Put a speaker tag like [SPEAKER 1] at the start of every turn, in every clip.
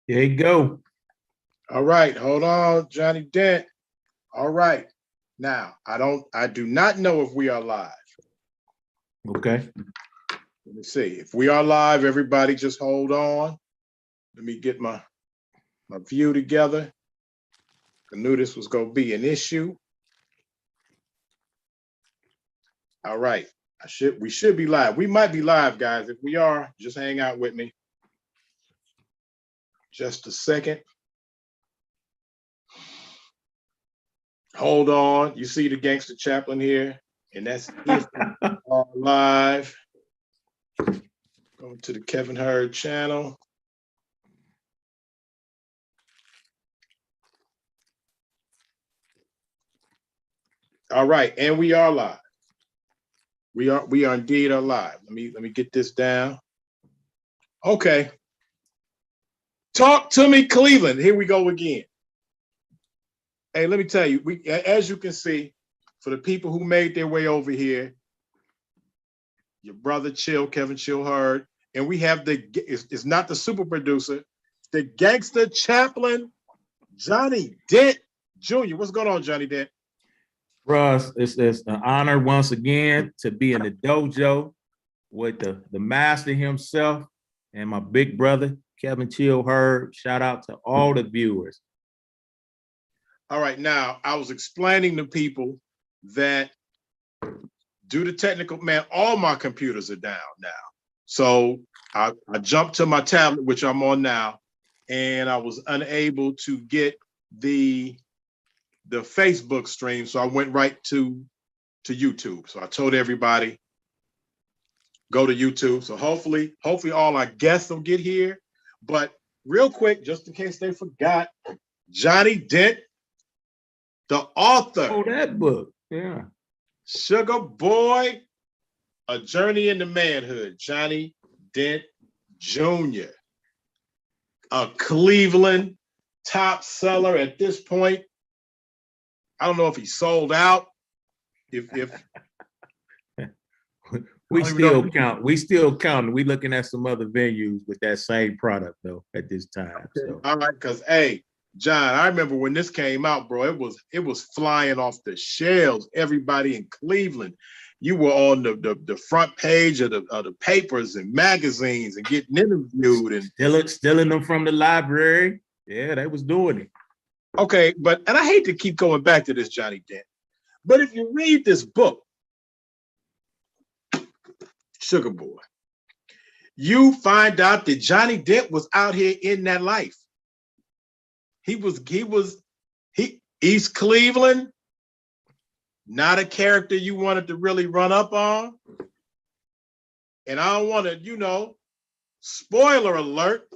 [SPEAKER 1] There you go.
[SPEAKER 2] All right, hold on, Johnny Dent. All right. Now, I do not know if we are live.
[SPEAKER 1] Okay.
[SPEAKER 2] Let me see. If we are live, everybody just hold on. Let me get my view together. I knew this was going to be an issue. All right. We should be live. We might be live, guys. If we are, just hang out with me. Just a second. Hold on. You see the gangster chaplain here, and that's if we are live. Go to the Kevin Hurd channel. All right, and we are live. We are indeed alive. Let me get this down. Okay. Talk to me, Cleveland. Here we go again. Hey, let me tell you, as you can see, for the people who made their way over here, your brother Kevin Chill Hurd, and we have it's not the super producer, the gangster chaplain, Johnny Dent Jr. What's going on, Johnny Dent?
[SPEAKER 1] Russ, it's an honor once again to be in the dojo with the master himself and my big brother, Kevin Chill Hurd. Shout out to all the viewers.
[SPEAKER 2] All right, now I was explaining to people that due to technical, man, all my computers are down now. So I jumped to my tablet, which I'm on now, and I was unable to get the Facebook stream. So I went right to YouTube. So I told everybody, go to YouTube. So hopefully all our guests will get here. But real quick, just in case they forgot, Johnny Dent, the author.
[SPEAKER 1] Oh, that book. Yeah.
[SPEAKER 2] Sugar Boy, A Journey into Manhood, Johnny Dent Jr. A Cleveland top seller at this point. I don't know if he sold out. If
[SPEAKER 1] we still count. We still counting. We looking at some other venues with that same product though at this time. So.
[SPEAKER 2] All right, because hey, John, I remember when this came out, bro. It was flying off the shelves. Everybody in Cleveland, you were on the front page of the papers and magazines and getting interviewed and
[SPEAKER 1] stealing them from the library. Yeah, they was doing it.
[SPEAKER 2] Okay, and I hate to keep going back to this, Johnny Dent, but if you read this book, Sugar Boy, you find out that Johnny Dent was out here in that life. He was East Cleveland, not a character you wanted to really run up on. And I don't want to, spoiler alert,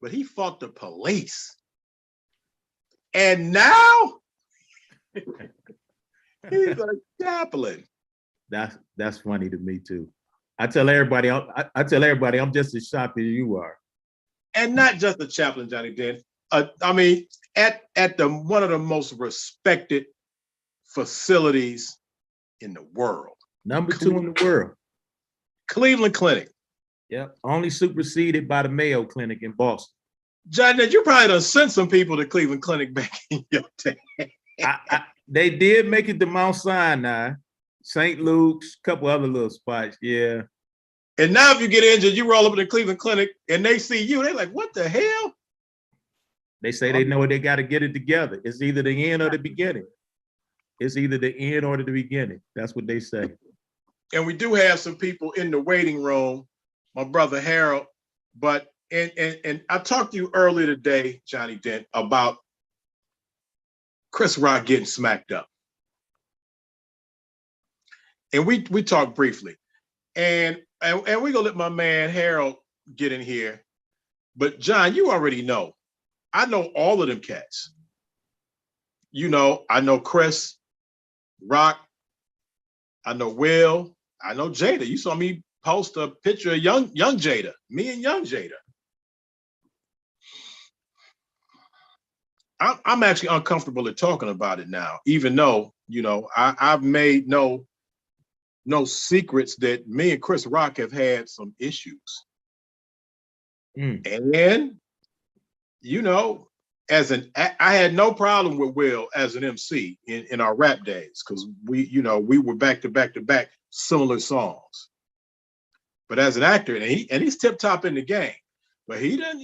[SPEAKER 2] but he fought the police. And now he's a chaplain.
[SPEAKER 1] That's funny to me too. I tell everybody I'm just as shocked as you are.
[SPEAKER 2] And not just a chaplain, Johnny Dent. I mean, at one of the most respected facilities in the world.
[SPEAKER 1] Number 2 in the world.
[SPEAKER 2] Cleveland Clinic.
[SPEAKER 1] Yep. Only superseded by the Mayo Clinic in Boston.
[SPEAKER 2] John, you probably done sent some people to Cleveland Clinic back in your day.
[SPEAKER 1] They did make it to Mount Sinai, St. Luke's, a couple other little spots, yeah.
[SPEAKER 2] And now if you get injured, you roll up to the Cleveland Clinic and they see you, they're like, what the hell?
[SPEAKER 1] They say they know they got to get it together. It's either the end or the beginning. It's either the end or the beginning. That's what they say.
[SPEAKER 2] And we do have some people in the waiting room, my brother Harold, but and I talked to you earlier today, Johnny Dent, about Chris Rock getting smacked up. And we talked briefly. And we're gonna let my man Harold get in here. But John, you already know. I know all of them cats. I know Chris Rock, I know Will, I know Jada. You saw me post a picture of young Jada, me and young Jada. I'm actually uncomfortable at talking about it now, even though, I've made no secrets that me and Chris Rock have had some issues. And you know, I had no problem with Will as an MC in our rap days because we were back to back to back similar songs. But as an actor, and he's tip top in the game, but he didn't,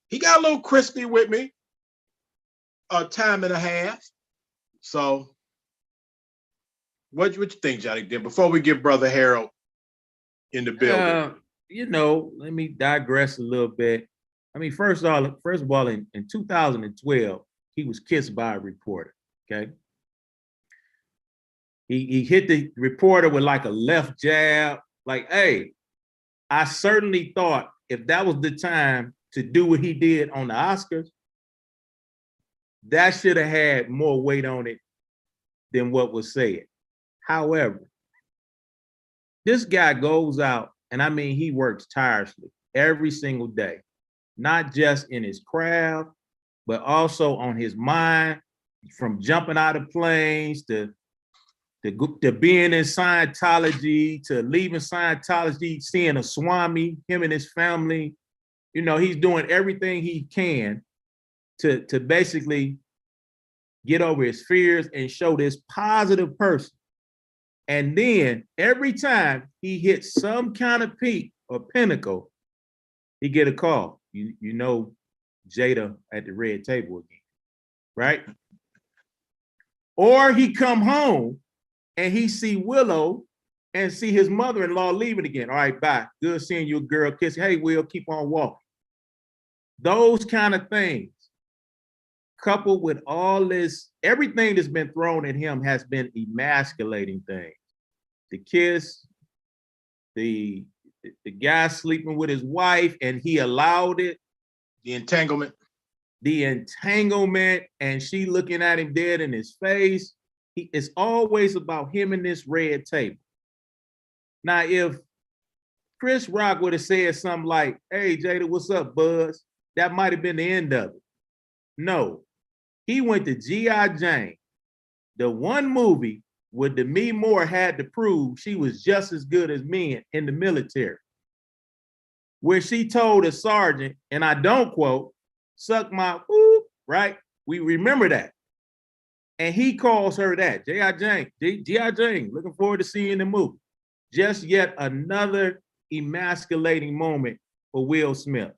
[SPEAKER 2] he got a little crispy with me a time and a half. So what you think, Johnny? Then before we get Brother Harold in the building,
[SPEAKER 1] let me digress a little bit. I mean, first of all, in 2012, he was kissed by a reporter. Okay. He hit the reporter with like a left jab. Like, hey, I certainly thought if that was the time to do what he did on the Oscars, that should have had more weight on it than what was said. However, this guy goes out, and I mean, he works tirelessly every single day, not just in his craft, but also on his mind, from jumping out of planes to being in Scientology, to leaving Scientology, seeing a Swami, him and his family. He's doing everything he can to basically get over his fears and show this positive person. And then every time he hits some kind of peak or pinnacle, he get a call. Jada at the red table again, right? Or he come home and he see Willow and see his mother-in-law leaving again. All right, bye. Good seeing you, girl. Kiss. Hey, Will, keep on walking. Those kind of things, coupled with all this, everything that's been thrown at him has been emasculating things. The kiss, the guy sleeping with his wife, and he allowed it.
[SPEAKER 2] The entanglement,
[SPEAKER 1] and she looking at him dead in his face. It's always about him and this red table. Now, if Chris Rock would have said something like, hey, Jada, what's up, Buzz? That might have been the end of it. No, he went to G.I. Jane, the one movie where Demi Moore had to prove she was just as good as men in the military, where she told a sergeant, and I don't quote, suck my whoop, right? We remember that. And he calls her that, G.I. Jane, looking forward to seeing the movie. Just yet another emasculating moment for Will Smith.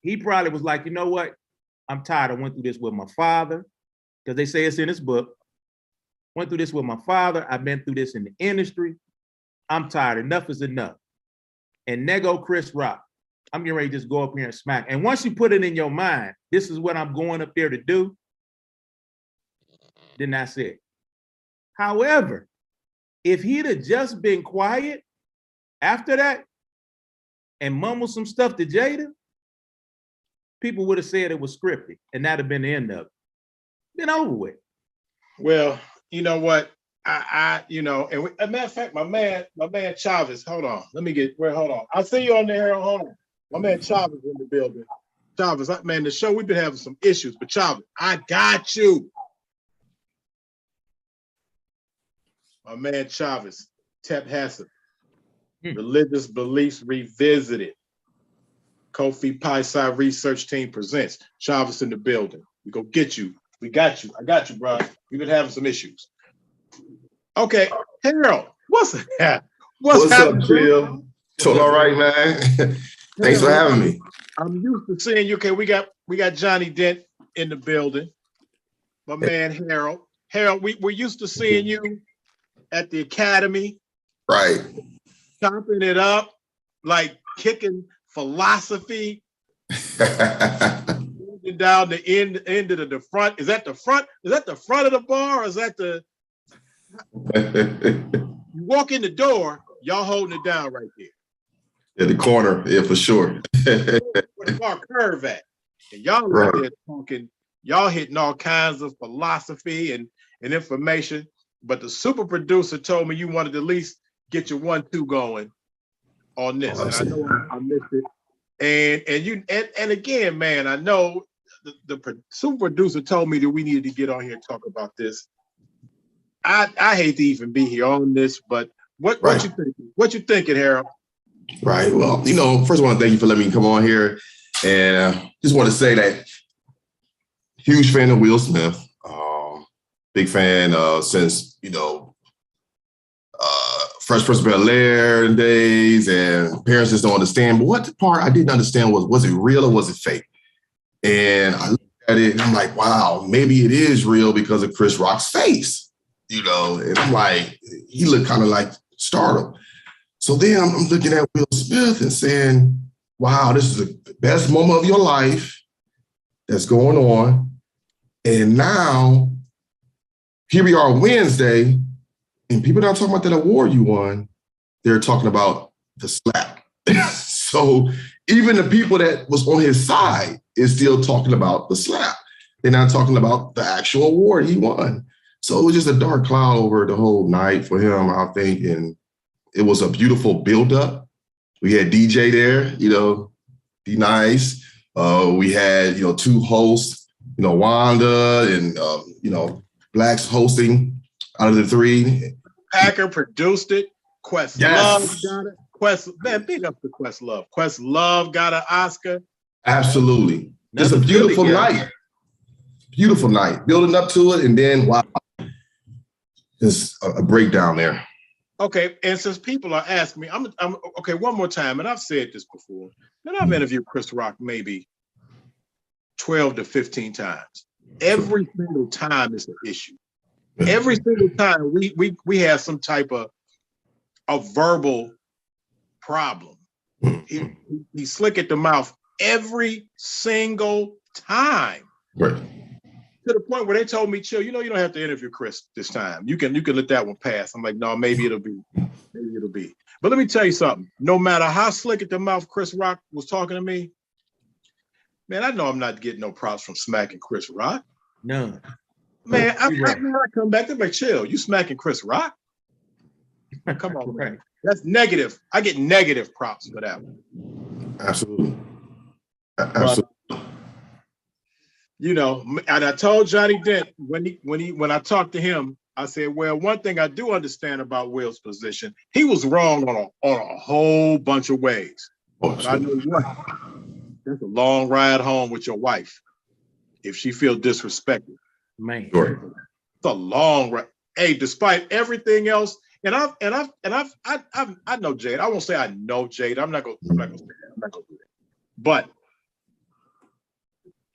[SPEAKER 1] He probably was like, you know what? I'm tired. I went through this with my father, because they say it's in his book. Went through this with my father. I've been through this in the industry. I'm tired. Enough is enough. And there go Chris Rock. I'm getting ready to just go up here and smack. And once you put it in your mind, this is what I'm going up there to do, then that's it. However, if he'd have just been quiet after that and mumbled some stuff to Jada, people would have said it was scripted, and that'd have been the end of it. Been over with.
[SPEAKER 2] Well, you know what? And a matter of fact, my man Chavez, hold on. Hold on. I'll see you on there. Hold on. My man Chavez in the building. Chavez, man, the show, we've been having some issues, but Chavez, I got you. My man Chavez, Tep Hassan, Religious Beliefs Revisited. Kofi Pi-Psi Research Team presents. Chavez in the building. We go get you. We got you. I got you, bro. We've been having some issues. Okay, Harold, what's that?
[SPEAKER 3] What's up, Chill? Doing all right, man. Thanks for having me.
[SPEAKER 2] I'm used to seeing you. Okay, we got Johnny Dent in the building. My man Harold. Harold, we're used to seeing you at the academy.
[SPEAKER 3] Right.
[SPEAKER 2] Chopping it up, like kicking philosophy. Down the end of the front. Is that the front? Is that the front of the bar? Or is that the you walk in the door, y'all holding it down right there.
[SPEAKER 3] In the corner, yeah, for sure.
[SPEAKER 2] Where the bar curve at. And y'all right there talking, y'all hitting all kinds of philosophy and information. But the super producer told me you wanted to at least get your 1-2 going on this. And I know I missed it. And again, man, I know the super producer told me that we needed to get on here and talk about this. I hate to even be here on this, but what you thinking? What you thinking, Harold?
[SPEAKER 3] Right. Well, first I want to thank you for letting me come on here. And just want to say that huge fan of Will Smith. Big fan since, Fresh Prince of Bel-Air days, and parents just don't understand. But what part I didn't understand was it real or was it fake? And I looked at it and I'm like, wow, maybe it is real because of Chris Rock's face, and I'm like, he looked kind of like startled. So then I'm looking at Will Smith and saying, wow, this is the best moment of your life that's going on. And now here we are Wednesday, and people not talking about that award you won. They're talking about the slap. So even the people that was on his side is still talking about the slap. They're not talking about the actual award he won. So it was just a dark cloud over the whole night for him, I think. And it was a beautiful buildup. We had DJ there, be nice. We had, two hosts, Wanda and, Blacks hosting out of the three.
[SPEAKER 2] Packer produced it. Questlove got it. Man, big up to Questlove. Questlove got an Oscar.
[SPEAKER 3] Absolutely. It's a beautiful night. Beautiful night. Building up to it, and then wow, there's a breakdown there.
[SPEAKER 2] Okay, and since people are asking me, I'm okay. One more time, and I've said this before, and I've interviewed Chris Rock maybe 12 to 15 times. Every single time it's an issue. Every single time we have some type of a verbal problem. He's slick at the mouth every single time.
[SPEAKER 3] Right.
[SPEAKER 2] To the point where they told me, Chill, you don't have to interview Chris this time. You can let that one pass. I'm like, no, maybe it'll be. But let me tell you something. No matter how slick at the mouth Chris Rock was talking to me, man, I know I'm not getting no props from smacking Chris Rock.
[SPEAKER 1] No.
[SPEAKER 2] Man, I come back, they're like, Chill, you smacking Chris Rock? Come on, man. That's negative. I get negative props for that one.
[SPEAKER 3] Absolutely.
[SPEAKER 2] And I told Johnny Dent when I talked to him, I said, well, one thing I do understand about Will's position, he was wrong on a whole bunch of ways. But I know what? That's a long ride home with your wife if she feels disrespected.
[SPEAKER 1] Man,
[SPEAKER 3] sure.
[SPEAKER 2] It's a long ride. Hey, despite everything else, and I know Jade. I won't say I know Jade. I'm not gonna say that. I'm not gonna do that. But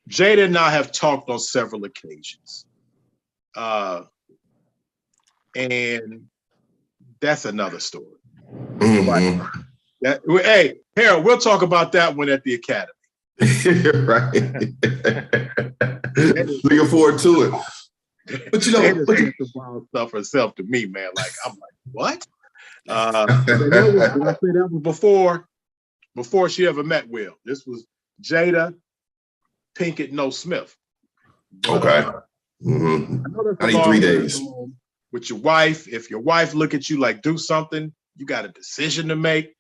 [SPEAKER 2] Jade and I have talked on several occasions. And that's another story.
[SPEAKER 3] Mm-hmm.
[SPEAKER 2] Hey, Harold, we'll talk about that one at the Academy.
[SPEAKER 3] Right. Looking forward to it. But
[SPEAKER 2] the wild stuff herself to me, man. I'm like, what? I say that was before she ever met Will. This was Jada Pinkett No Smith. But,
[SPEAKER 3] okay. I need 3 days.
[SPEAKER 2] With your wife, if your wife look at you like do something, you got a decision to make.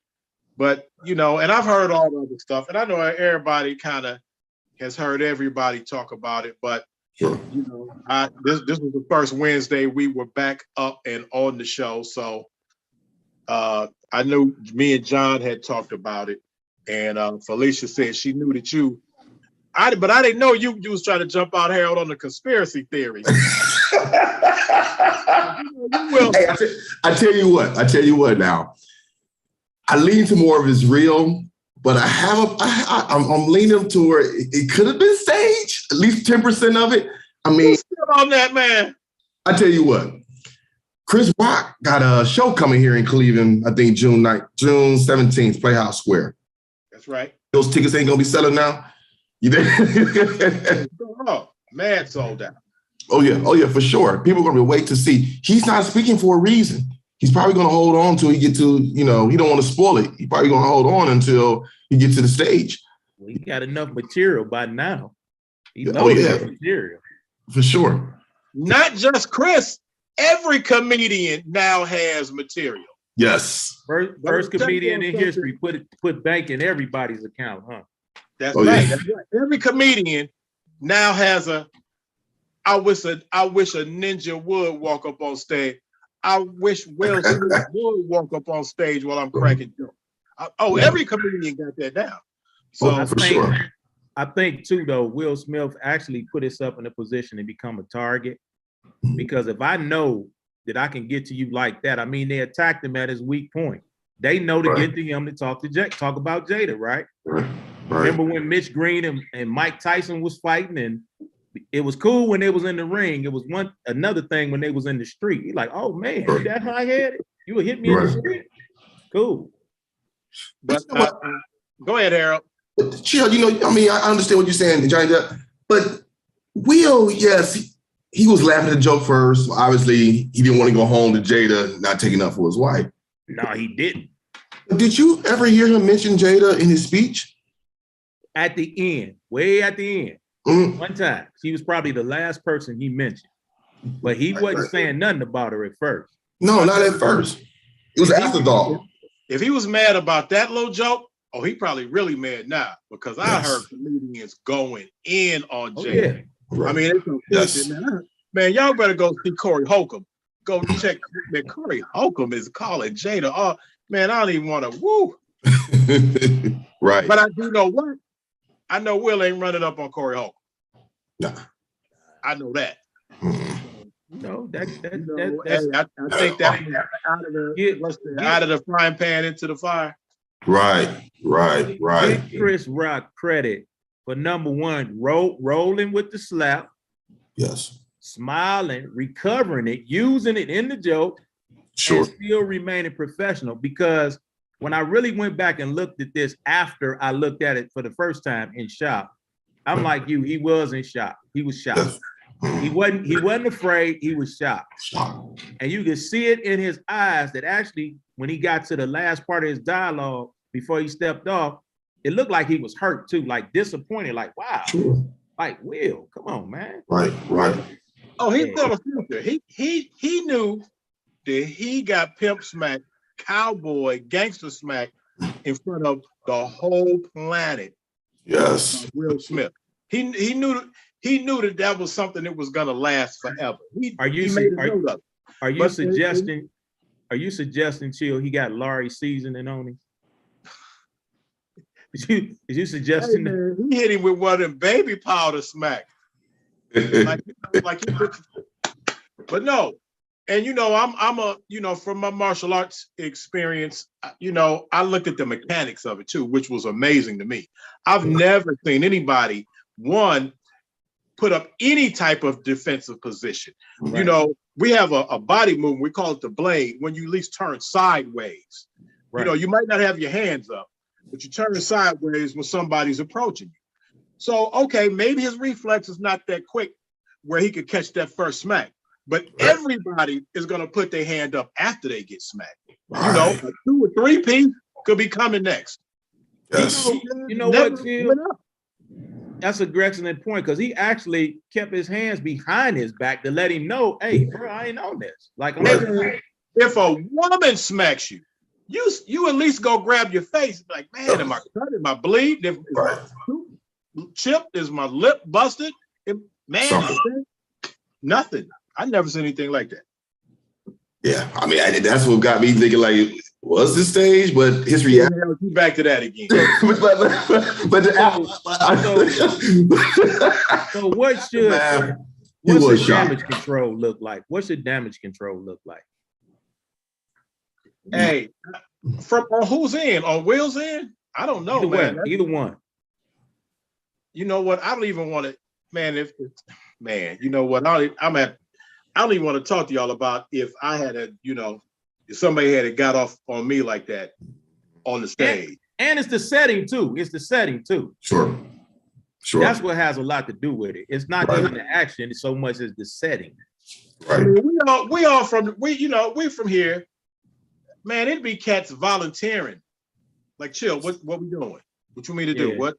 [SPEAKER 2] But and I've heard all the other stuff, and I know everybody kind of has heard everybody talk about it. But
[SPEAKER 3] sure.
[SPEAKER 2] This was the first Wednesday we were back up and on the show, so I knew me and John had talked about it, and Felicia said she knew that but I didn't know you was trying to jump out, Harold, on the conspiracy theory.
[SPEAKER 3] Hey, I tell you what now. I lean to more of it's real, but I'm leaning toward it could have been staged, at least 10% of it. I mean,
[SPEAKER 2] still on that, man.
[SPEAKER 3] I tell you what, Chris Rock got a show coming here in Cleveland, I think June 17th, Playhouse Square.
[SPEAKER 2] That's right.
[SPEAKER 3] Those tickets ain't gonna be selling now. You there?
[SPEAKER 2] Oh, man, sold out.
[SPEAKER 3] Oh yeah, for sure. People are gonna wait to see. He's not speaking for a reason. He's probably gonna hold on till he get to, he don't want to spoil it. He's probably gonna hold on until he gets to the stage.
[SPEAKER 1] Well, he got enough material by now. He knows material.
[SPEAKER 3] For sure.
[SPEAKER 2] Not just Chris. Every comedian now has material.
[SPEAKER 3] Yes.
[SPEAKER 1] First comedian in history put bank in everybody's account, huh?
[SPEAKER 2] That's right. Yeah. That's right. Every comedian now has I wish a ninja would walk up on stage. I wish Will Smith would walk up on stage while I'm cracking jokes. Every comedian got that down. So
[SPEAKER 3] for sure.
[SPEAKER 1] I think too, though, Will Smith actually put himself in a position to become a target. Because if I know that I can get to you like that, I mean, they attacked him at his weak point. They know to get to him to talk about Jada, right?
[SPEAKER 3] Right.
[SPEAKER 1] Remember when Mitch Green and Mike Tyson was fighting, and it was cool when they was in the ring. It was another thing when they was in the street. He's like, oh man, you that high-headed? You would hit me in the street? Cool.
[SPEAKER 2] But go ahead, Harold.
[SPEAKER 3] Chill, I mean, I understand what you're saying, Johnny Depp, but Will, yes, he was laughing at the joke first. Obviously, he didn't want to go home to Jada not taking up for his wife.
[SPEAKER 1] No, he didn't.
[SPEAKER 3] Did you ever hear him mention Jada in his speech?
[SPEAKER 1] At the end, way at the end. Mm-hmm. One time. She was probably the last person he mentioned. But he wasn't saying nothing about her at first.
[SPEAKER 3] No, not at first. It was afterthought.
[SPEAKER 2] If he was mad about that little joke, he probably really mad now, because I heard comedians going in on Jada.
[SPEAKER 1] Oh, yeah.
[SPEAKER 2] I mean, it's man, y'all better go see Corey Holcomb. Go check. Man, Corey Holcomb is calling Jada. Oh, man, I don't even want to woo.
[SPEAKER 3] Right.
[SPEAKER 2] But I do know what? I know Will ain't running up on Corey Holcomb.
[SPEAKER 3] Nah.
[SPEAKER 2] I know that.
[SPEAKER 1] No,
[SPEAKER 2] I think that out of the frying pan into the fire.
[SPEAKER 3] Right.
[SPEAKER 1] Give Chris Rock credit for number one, rolling with the slap.
[SPEAKER 3] Yes.
[SPEAKER 1] Smiling, recovering it, using it in the joke, and still remaining professional. Because when I really went back and looked at this after I looked at it for the first time in shock, I'm like you, he was in shock. He was shocked. Yes. He wasn't afraid, he was shocked. And you could see it in his eyes that actually, when he got to the last part of his dialogue before he stepped off, it looked like he was hurt too, like disappointed, like, wow. Like, Will, come on, man.
[SPEAKER 3] Right.
[SPEAKER 2] Oh, he saw the future. He knew that he got pimp smack, cowboy, gangster smack in front of the whole planet.
[SPEAKER 3] Yes.
[SPEAKER 2] Will Smith. He knew that was something that was gonna last forever. Are you
[SPEAKER 1] suggesting, Chill, he got Laurie seasoning on him? Is you suggesting that?
[SPEAKER 2] He hit him with one of them baby powder smack. But no, and I'm a from my martial arts experience, I looked at the mechanics of it too, which was amazing to me. I've never seen anybody put up any type of defensive position. Right. We have a body movement, we call it the blade, when you at least turn sideways. Right. You might not have your hands up, but you turn sideways when somebody's approaching you. So, okay, maybe his reflex is not that quick where he could catch that first smack, but everybody is going to put their hand up after they get smacked. Right. A 2 or 3 piece could be coming next.
[SPEAKER 3] Yes.
[SPEAKER 1] You know what, Jill? That's an excellent point, because he actually kept his hands behind his back to let him know, hey, bro, I ain't on this. Like,
[SPEAKER 2] if a woman smacks you, you at least go grab your face. Like, man, am I cut? Am I bleeding? Is my tooth chipped? Is my lip busted? Nothing. I never seen anything like that.
[SPEAKER 3] Yeah, I mean, that's what got me thinking, like, was this stage? But his reaction.
[SPEAKER 2] Back to that again.
[SPEAKER 1] So what should damage control look like? What should damage control look like?
[SPEAKER 2] Hey, from who's in? On Will's in? I don't know,
[SPEAKER 1] Either one.
[SPEAKER 2] You know what? I don't even want to, you know what? I don't even want to talk to y'all about if I had if somebody had got off on me like that on the stage.
[SPEAKER 1] And it's the setting too.
[SPEAKER 3] Sure.
[SPEAKER 1] That's what has a lot to do with it. It's not even the action so much as the setting.
[SPEAKER 3] Right.
[SPEAKER 2] I mean, we from here. Man, it'd be cats volunteering. Like, Chill, what we doing? What you mean to do? What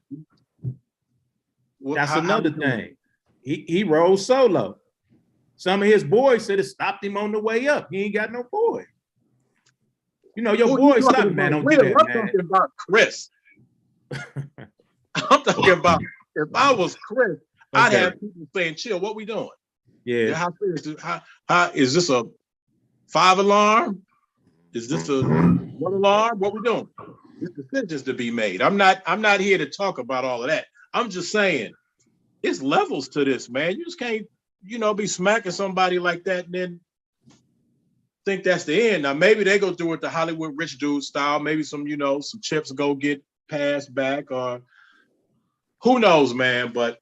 [SPEAKER 1] That's another thing. He rode solo. Some of his boys said it stopped him on the way up. He ain't got no boy. Your boy stopped, man. Don't do that, man.
[SPEAKER 2] I'm talking about Chris. I'm talking about if I was Chris, I'd have people saying, Chill, what we doing?
[SPEAKER 1] Yeah.
[SPEAKER 2] How is this a 5 alarm? Is this a 1 alarm? What we doing? There's decisions to be made. I'm not here to talk about all of that. I'm just saying, it's levels to this, man. You just can't, be smacking somebody like that and then think that's the end. Now, maybe they go do it the Hollywood rich dude style. Maybe some chips go get passed back, or who knows, man. But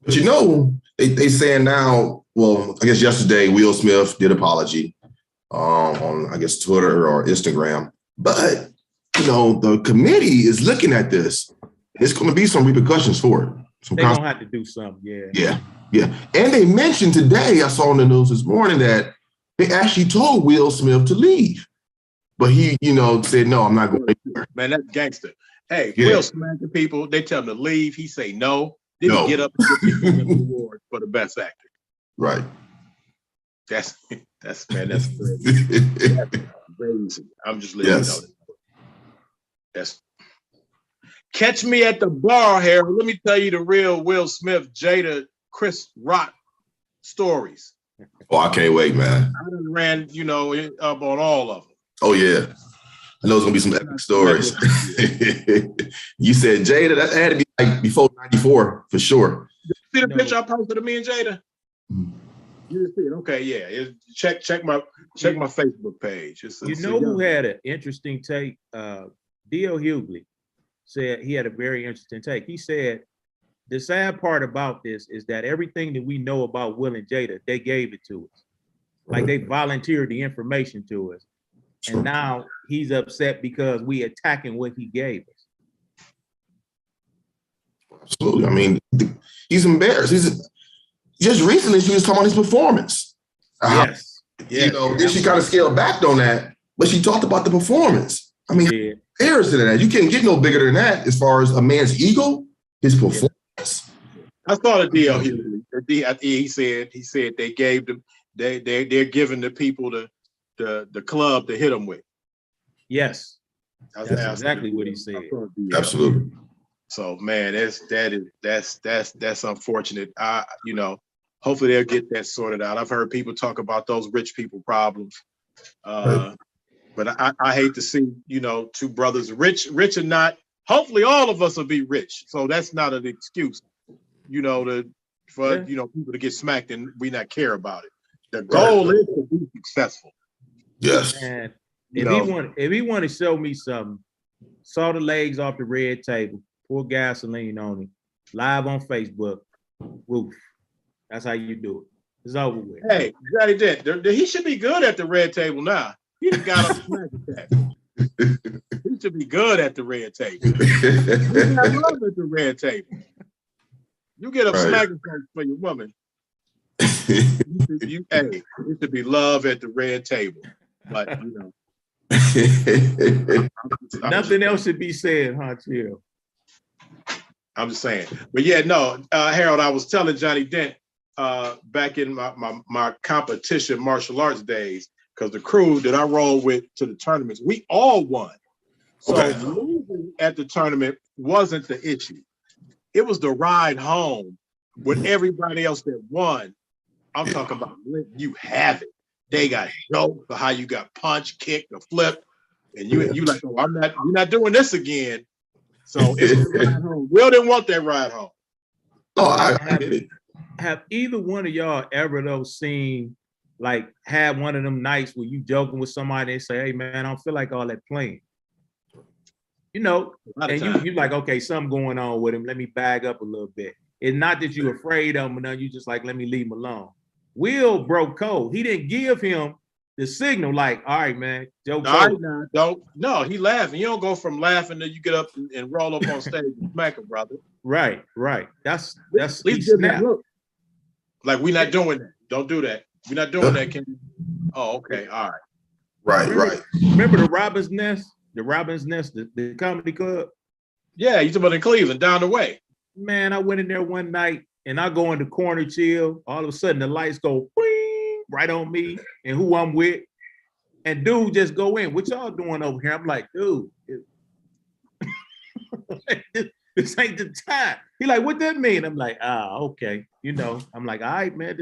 [SPEAKER 3] they saying now, well, I guess yesterday Will Smith did apology on, I guess, Twitter or Instagram. But, the committee is looking at this. There's going to be some repercussions for it.
[SPEAKER 1] They're going to have to do something, yeah.
[SPEAKER 3] Yeah. And they mentioned today, I saw in the news this morning, that they actually told Will Smith to leave. But he, said, no, I'm not going anywhere.
[SPEAKER 2] Man, that's gangster. Hey, Will smacking people, they tell him to leave. He say no. Then he get up and get the award for the best actor.
[SPEAKER 3] Right.
[SPEAKER 2] That's crazy. That's crazy. I'm just letting you know. That's catch me at the bar, Harold. Let me tell you the real Will Smith, Jada, Chris Rock stories.
[SPEAKER 3] Oh, I can't wait, man.
[SPEAKER 2] I done ran, up on all of them.
[SPEAKER 3] Oh, yeah. I know it's going to be some epic stories. You said Jada, that had to be like before 94, for sure.
[SPEAKER 2] See the picture I posted of me and Jada? You didn't see it? Okay, yeah. Check my Facebook page.
[SPEAKER 1] Who had an interesting take? D.L. Hughley said he had a very interesting take. He said, the sad part about this is that everything that we know about Will and Jada, they gave it to us. Like they volunteered the information to us. And now he's upset because we attacking what he gave us.
[SPEAKER 3] Absolutely. I mean, he's embarrassed. Just recently she was talking about his performance.
[SPEAKER 1] Yes.
[SPEAKER 3] Then she kind of scaled back on that, but she talked about the performance. I mean, embarrassed to that. You can't get no bigger than that as far as a man's ego, his performance.
[SPEAKER 2] I saw the deal. He said they gave them. They're giving the people the club to hit them with.
[SPEAKER 1] Yes, that's exactly what he said.
[SPEAKER 3] Absolutely.
[SPEAKER 2] So man, that's unfortunate. Hopefully they'll get that sorted out. I've heard people talk about those rich people problems, but I hate to see two brothers rich or not. Hopefully all of us will be rich. So that's not an excuse, people to get smacked and we not care about it. The goal is to be successful.
[SPEAKER 3] Yes.
[SPEAKER 1] And if he want to show me something, saw the legs off the red table, pour gasoline on him, live on Facebook. Woof. That's how you do it. It's over with.
[SPEAKER 2] Hey, Johnny Dent, he should be good at the red table now. He got a smack attack. He should be good at the red table. He got love at the red table. You get a smacking for your woman. It should be love at the red table. But
[SPEAKER 1] nothing else should be said, huh, Chill?
[SPEAKER 2] I'm just saying. But Harold, I was telling Johnny Dent back in my competition martial arts days, because the crew that I rolled with to the tournaments, we all won. So losing at the tournament wasn't the issue. It was the ride home with everybody else that won. I'm talking about you have it. They got jokes for how you got punched, kicked, or flipped, and you like, oh, we're not doing this again. So it's the ride home. Will didn't want that ride home.
[SPEAKER 3] Oh, I get it.
[SPEAKER 1] Have either one of y'all ever seen, like, had one of them nights where you joking with somebody and say, hey man, I don't feel like all that playing. And you like, okay, something going on with him. Let me bag up a little bit. It's not that you're afraid of him, but you just like, let me leave him alone. Will broke code. He didn't give him the signal like, all right, man, joke.
[SPEAKER 2] No, he laughing. You don't go from laughing to you get up and roll up on stage and smack him, brother.
[SPEAKER 1] Right. That's
[SPEAKER 2] he snapped. Like, we're not doing that. Don't do that. We're not doing that. Oh, okay. All right.
[SPEAKER 3] Right.
[SPEAKER 1] Remember the Robin's Nest? The Robin's Nest, the comedy club?
[SPEAKER 2] Yeah, you talking about in Cleveland, down the way.
[SPEAKER 1] Man, I went in there one night and I go in the corner chill. All of a sudden the lights go bing, right on me and who I'm with. And dude just go in. What y'all doing over here? I'm like, dude, this ain't the time. He like, what that mean? I'm like, okay. I'm like, all right, man,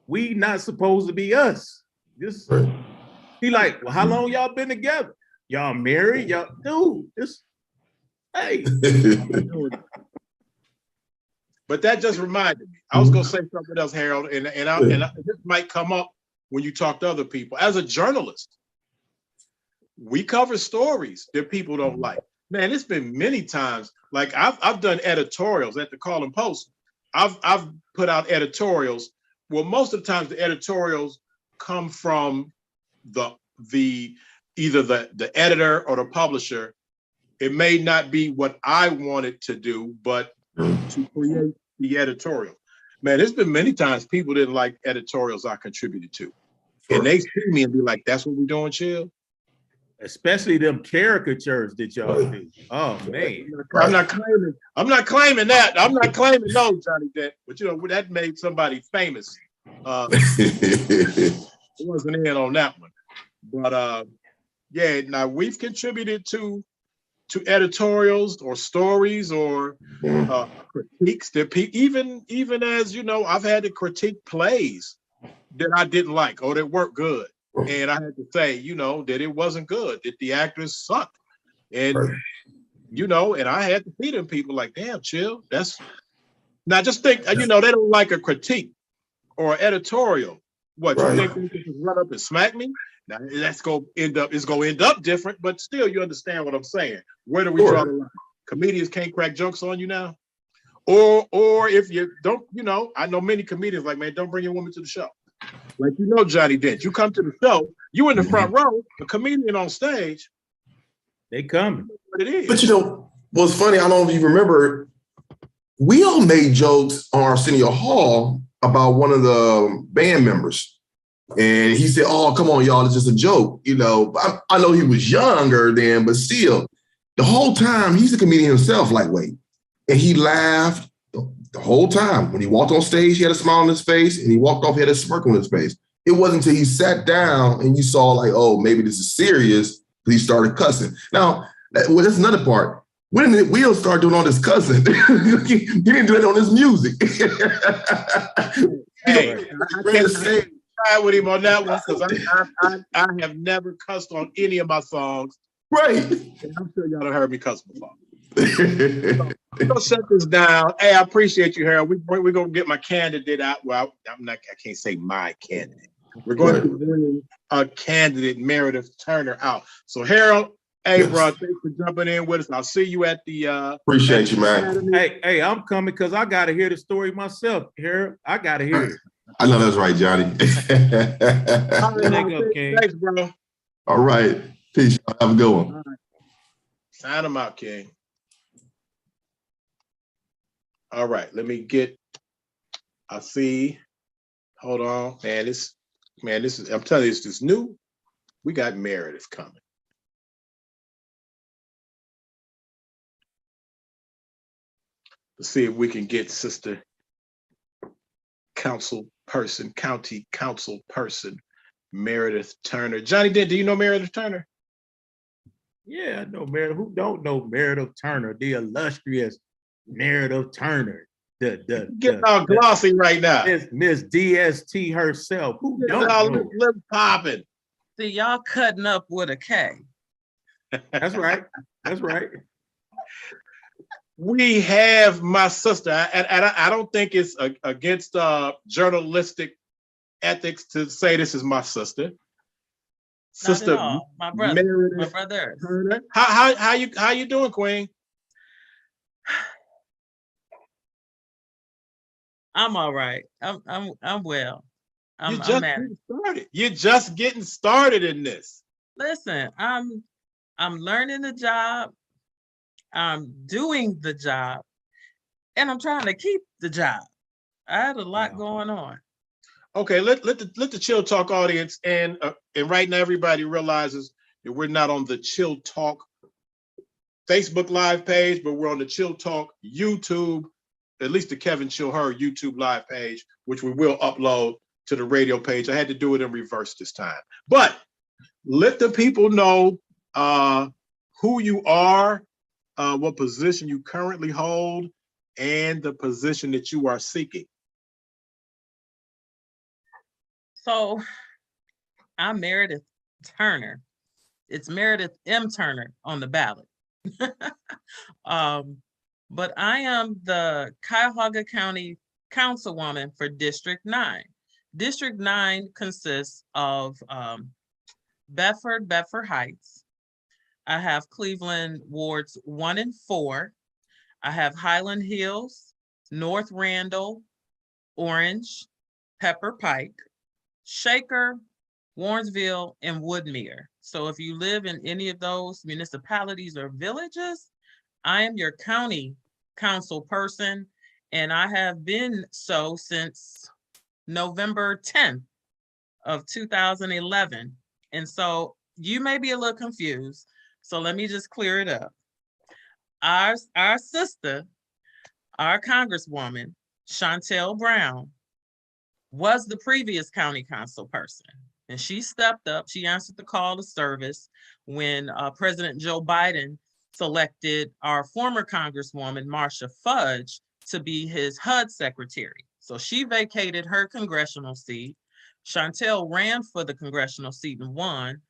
[SPEAKER 1] we not supposed to be us. He like, well, how long y'all been together? Y'all married? Y'all, dude, Hey,
[SPEAKER 2] But that just reminded me. I was gonna say something else, Harold, and this might come up when you talk to other people. As a journalist, we cover stories that people don't like. Man, it's been many times. Like I've done editorials at the Call and Post. I've put out editorials. Well, most of the times the editorials come from the either the editor or the publisher. It may not be what I wanted to do, but to create the editorial. Man, there's been many times people didn't like editorials I contributed to. And they see me and be like, that's what we're doing, Chill?
[SPEAKER 1] especially them caricatures that y'all do. Oh man.
[SPEAKER 2] I'm not claiming that. I'm not claiming no, Johnny Depp. But you know, that made somebody famous. Wasn't in on that one. But yeah, now we've contributed to editorials or stories or critiques that even as you know, I've had to critique plays that I didn't like or that weren't good. And I had to say, you know, that it wasn't good, that the actors sucked. And you know, and I had to see them people like, damn, Chill. That's now just think, you know, they don't like a critique or editorial. What you think they can just run up and smack me? Now it's gonna end up different, but still you understand what I'm saying. Where do we draw the line? Comedians can't crack jokes on you now? Or if you don't, you know, I know many comedians like, man, don't bring your woman to the show. Like, you know, Johnny Dent, you come to the show, you in the front row, a comedian on stage.
[SPEAKER 1] They coming.
[SPEAKER 2] What it is.
[SPEAKER 3] But you know, what's funny, I don't know if you remember, we all made jokes on Arsenio Hall about one of the band members. And he said, oh, come on, y'all, it's just a joke. You know, I know he was younger then, but still, the whole time, he's a comedian himself, lightweight. And he laughed the whole time. When he walked on stage, he had a smile on his face, and he walked off, he had a smirk on his face. It wasn't until he sat down and you saw like, oh, maybe this is serious, that he started cussing. Now, that's another part. When did Will start doing all this cussing? He didn't do it on his music.
[SPEAKER 2] Hey, I can't say with him on that one because I have never cussed on any of my songs.
[SPEAKER 3] Right.
[SPEAKER 2] And I'm sure y'all have heard me cuss before. So, we're gonna shut this down. Hey, I appreciate you, Harold. We're gonna get my candidate out. Well, I can't say my candidate. We're going to bring a candidate, Meredith Turner, out. So Harold, hey, bro, thanks for jumping in with us. I'll see you at the
[SPEAKER 3] appreciate you, man.
[SPEAKER 1] Hey, I'm coming because I gotta hear the story myself, Harold. I gotta hear it.
[SPEAKER 3] I know that's right, Johnny.
[SPEAKER 2] Thanks, bro.
[SPEAKER 3] All right. Peace. Have a good one.
[SPEAKER 2] All right. Sign them out, King. All right, let me get, I see, hold on, man, this is, I'm telling you, this new, we got Meredith coming. Let's see if we can get Sister County Council Person, Meredith Turner. Johnny Dent, do you know Meredith Turner?
[SPEAKER 1] Yeah, I know Meredith. Who don't know Meredith Turner, the illustrious Meredith Turner,
[SPEAKER 2] Getting all glossy right now.
[SPEAKER 1] Miss DST herself. Who don't know?
[SPEAKER 2] Lip popping.
[SPEAKER 4] See, y'all cutting up with a K.
[SPEAKER 1] That's right. That's right.
[SPEAKER 2] We have my sister, and I don't think it's against journalistic ethics to say this is my sister. Sister,
[SPEAKER 4] my brother.
[SPEAKER 2] Meredith
[SPEAKER 4] my brother.
[SPEAKER 2] Turner. How you doing, Queen?
[SPEAKER 4] I'm all right. I'm well. I'm
[SPEAKER 2] getting started. You're just getting started in this.
[SPEAKER 4] Listen, I'm learning the job. I'm doing the job, and I'm trying to keep the job. I had a lot going on.
[SPEAKER 2] Okay, let the Chill Talk audience and right now everybody realizes that we're not on the Chill Talk Facebook Live page, but we're on the Chill Talk YouTube, at least the Kevin Chill Her YouTube Live page, which we will upload to the radio page. I had to do it in reverse this time, but let the people know who you are, what position you currently hold, and the position that you are seeking.
[SPEAKER 4] So I'm Meredith Turner. It's Meredith M. Turner on the ballot. But I am the Cuyahoga County Councilwoman for District 9. District 9 consists of Bedford Heights. I have Cleveland wards 1 and 4. I have Highland Hills, North Randall, Orange, Pepper Pike, Shaker, Warrensville, and Woodmere. So if you live in any of those municipalities or villages, I am your county council person, and I have been so since November 10th of 2011. And so you may be a little confused. So let me just clear it up. Our sister, our Congresswoman, Chantel Brown, was the previous county council person. And she stepped up, she answered the call to service when President Joe Biden selected our former Congresswoman, Marcia Fudge, to be his HUD secretary. So she vacated her congressional seat. Chantel ran for the congressional seat and won,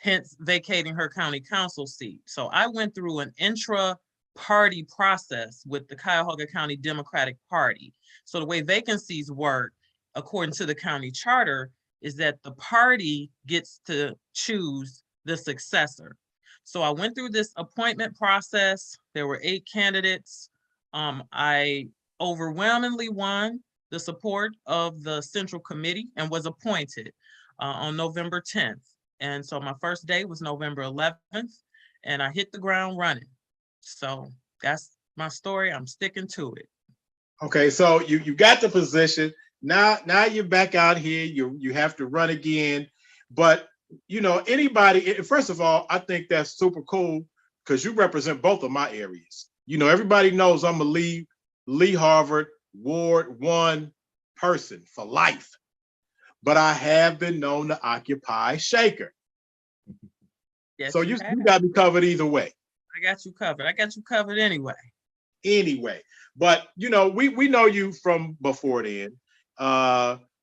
[SPEAKER 4] hence vacating her county council seat. So I went through an intra-party process with the Cuyahoga County Democratic Party. So the way vacancies work, according to the county charter, is that the party gets to choose the successor. So I went through this appointment process. There were 8 candidates. I overwhelmingly won the support of the Central Committee and was appointed on November 10th. And so my first day was November 11th, and I hit the ground running. So that's my story. I'm sticking to it.
[SPEAKER 2] Okay, so you got the position. Now you're back out here. You have to run again. But you know, anybody, first of all, I think that's super cool because you represent both of my areas. You know, everybody knows I'm a Lee Harvard Ward 1 person for life. But I have been known to occupy Shaker.
[SPEAKER 4] Yes,
[SPEAKER 2] so you got me covered either way.
[SPEAKER 4] I got you covered. I got you covered anyway.
[SPEAKER 2] Anyway, but you know, we know you from before then.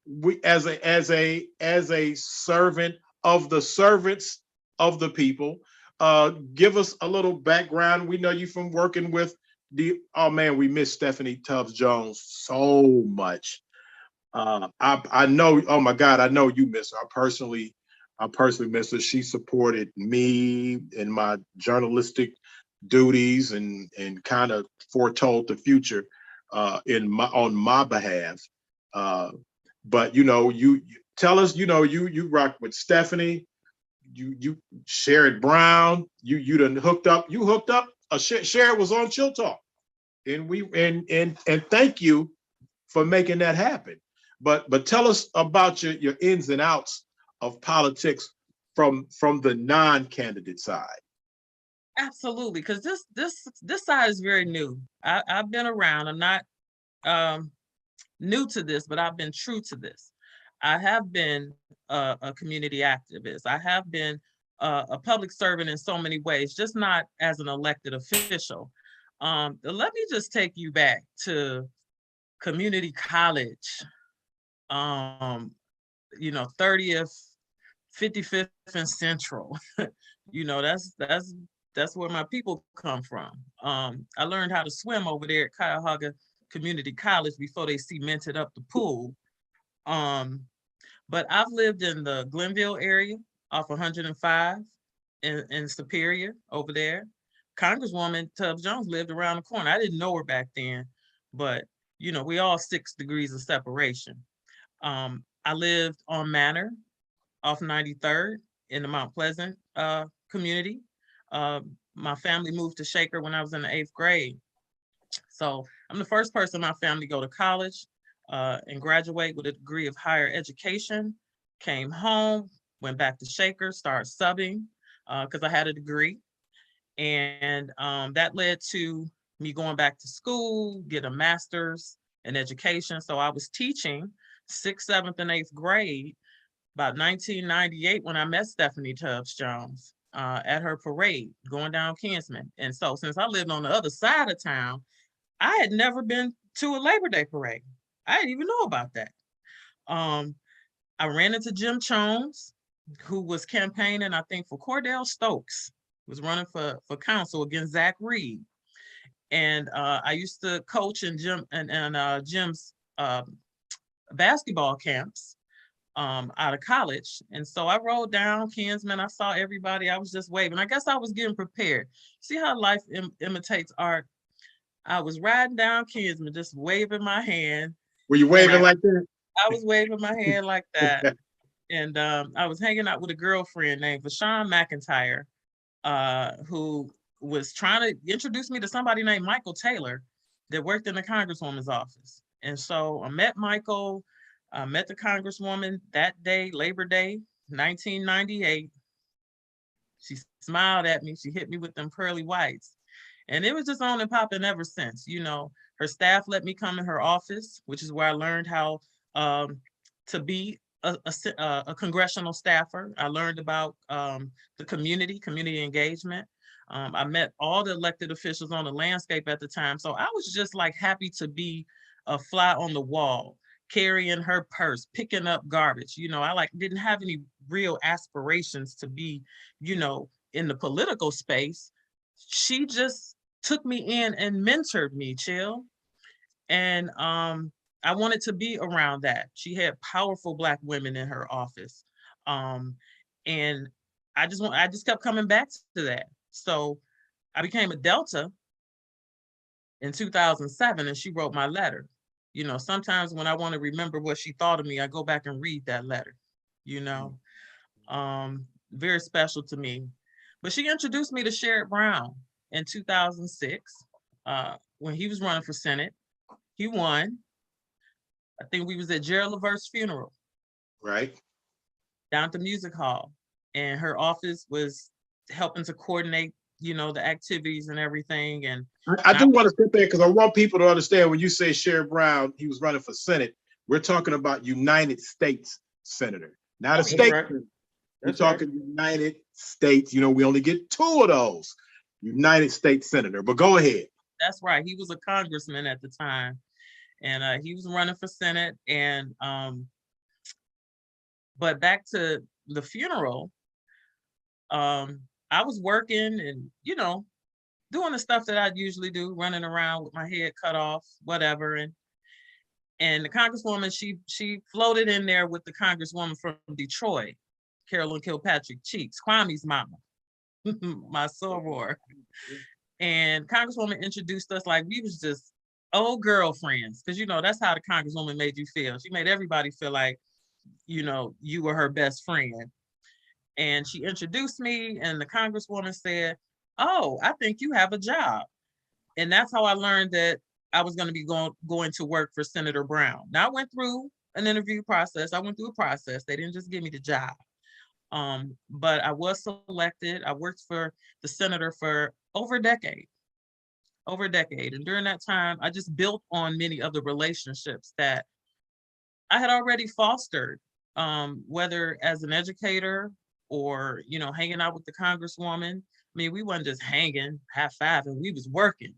[SPEAKER 2] We as a servant of the servants of the people. Give us a little background. We know you from working with oh man, we miss Stephanie Tubbs Jones so much. I know, oh my God, I know you miss her. I personally miss her. She supported me in my journalistic duties and kind of foretold the future on my behalf. But you know, you tell us, you know, you rock with Stephanie, you Sherrod Brown, you done hooked up. Sherrod was on Chill Talk, and we and thank you for making that happen. But tell us about your ins and outs of politics from the non-candidate side.
[SPEAKER 4] Absolutely, because this side is very new. I've been around. I'm not new to this, but I've been true to this. I have been a community activist. I have been a public servant in so many ways, just not as an elected official. Let me just take you back to community college. You know, 30th, 55th, and Central. You know, that's where my people come from. I learned how to swim over there at Cuyahoga Community College before they cemented up the pool. But I've lived in the Glenville area off 105 in Superior over there. Congresswoman Tubbs Jones lived around the corner. I didn't know her back then, but you know, we all 6 degrees of separation. I lived on Manor off 93rd in the Mount Pleasant community. My family moved to Shaker when I was in the 8th grade. So I'm the first person in my family to go to college and graduate with a degree of higher education. Came home, went back to Shaker, started subbing because I had a degree. And that led to me going back to school, get a master's in education. So I was teaching 6th, 7th, and 8th grade about 1998 when I met Stephanie Tubbs Jones at her parade going down Kinsman. And so since I lived on the other side of town, I had never been to a Labor Day parade. I didn't even know about that. I ran into Jim Jones, who was campaigning, I think, for Cordell Stokes was running for council against Zach Reed. And I used to coach in Jim's basketball camps out of college. And so I rode down Kinsman. I saw everybody. I was just waving. I guess I was getting prepared. See how life imitates art? I was riding down Kinsman, just waving my hand.
[SPEAKER 2] Were you waving like that?
[SPEAKER 4] I was waving my hand like that. And I was hanging out with a girlfriend named Vashawn McIntyre, who was trying to introduce me to somebody named Michael Taylor that worked in the Congresswoman's office. And so I met Michael, I met the Congresswoman that day, Labor Day, 1998. She smiled at me. She hit me with them pearly whites. And it was just on and popping ever since. You know, her staff let me come in her office, which is where I learned how to be a congressional staffer. I learned about the community engagement. I met all the elected officials on the landscape at the time. So I was just like happy to be a fly on the wall, carrying her purse, picking up garbage. You know, I like didn't have any real aspirations to be, you know, in the political space. She just took me in and mentored me, Chill. And I wanted to be around that. She had powerful Black women in her office. And I just kept coming back to that. So I became a Delta in 2007 and she wrote my letter. You know, sometimes when I want to remember what she thought of me, I go back and read that letter, you know, very special to me. But she introduced me to Sherrod Brown in 2006 when he was running for Senate. He won. I think we was at Gerald Levert's funeral.
[SPEAKER 2] Right.
[SPEAKER 4] Down at the music hall. And her office was helping to coordinate, you know, the activities and everything. And
[SPEAKER 2] I do want to sit there because I want people to understand when you say Sherrod Brown, he was running for Senate, we're talking about United States Senator, not a state.
[SPEAKER 1] Right.
[SPEAKER 2] We're talking United States. You know, we only get 2 of those. United States Senator, but go ahead.
[SPEAKER 4] That's right. He was a congressman at the time. And he was running for Senate. And but back to the funeral, I was working and, you know, doing the stuff that I'd usually do, running around with my head cut off, whatever. And the Congresswoman, she floated in there with the Congresswoman from Detroit, Carolyn Kilpatrick Cheeks, Kwame's mama, my soror. And Congresswoman introduced us like we was just old girlfriends, because, you know, that's how the Congresswoman made you feel. She made everybody feel like, you know, you were her best friend. And she introduced me and the Congresswoman said, "Oh, I think you have a job." And that's how I learned that I was going to be going to work for Senator Brown. Now I went through an interview process. I went through a process. They didn't just give me the job. But I was selected. I worked for the senator for over a decade. And during that time, I just built on many of the relationships that I had already fostered, whether as an educator or, you know, hanging out with the Congresswoman. I mean, we wasn't just hanging, half five, and we was working.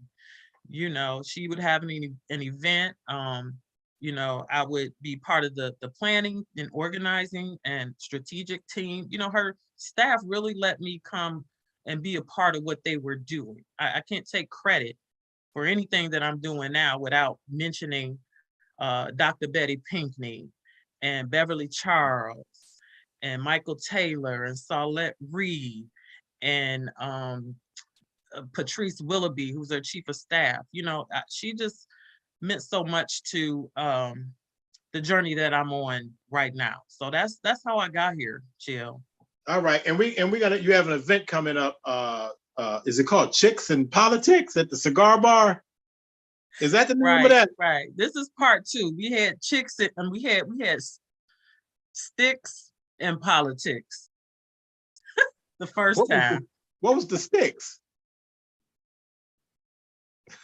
[SPEAKER 4] You know, she would have an event. You know, I would be part of the planning and organizing and strategic team. You know, her staff really let me come and be a part of what they were doing. I can't take credit for anything that I'm doing now without mentioning Dr. Betty Pinkney and Beverly Charles and Michael Taylor and Saulette Reed and Patrice Willoughby, who's their chief of staff. You know, she just meant so much to the journey that I'm on right now. So that's how I got here, Chill.
[SPEAKER 2] All right, and we got you have an event coming up. Is it called Chicks and Politics at the Cigar Bar? Is that the name of that?
[SPEAKER 4] Right. This is part 2. We had chicks and we had sticks and politics. The first time.
[SPEAKER 2] What was the sticks?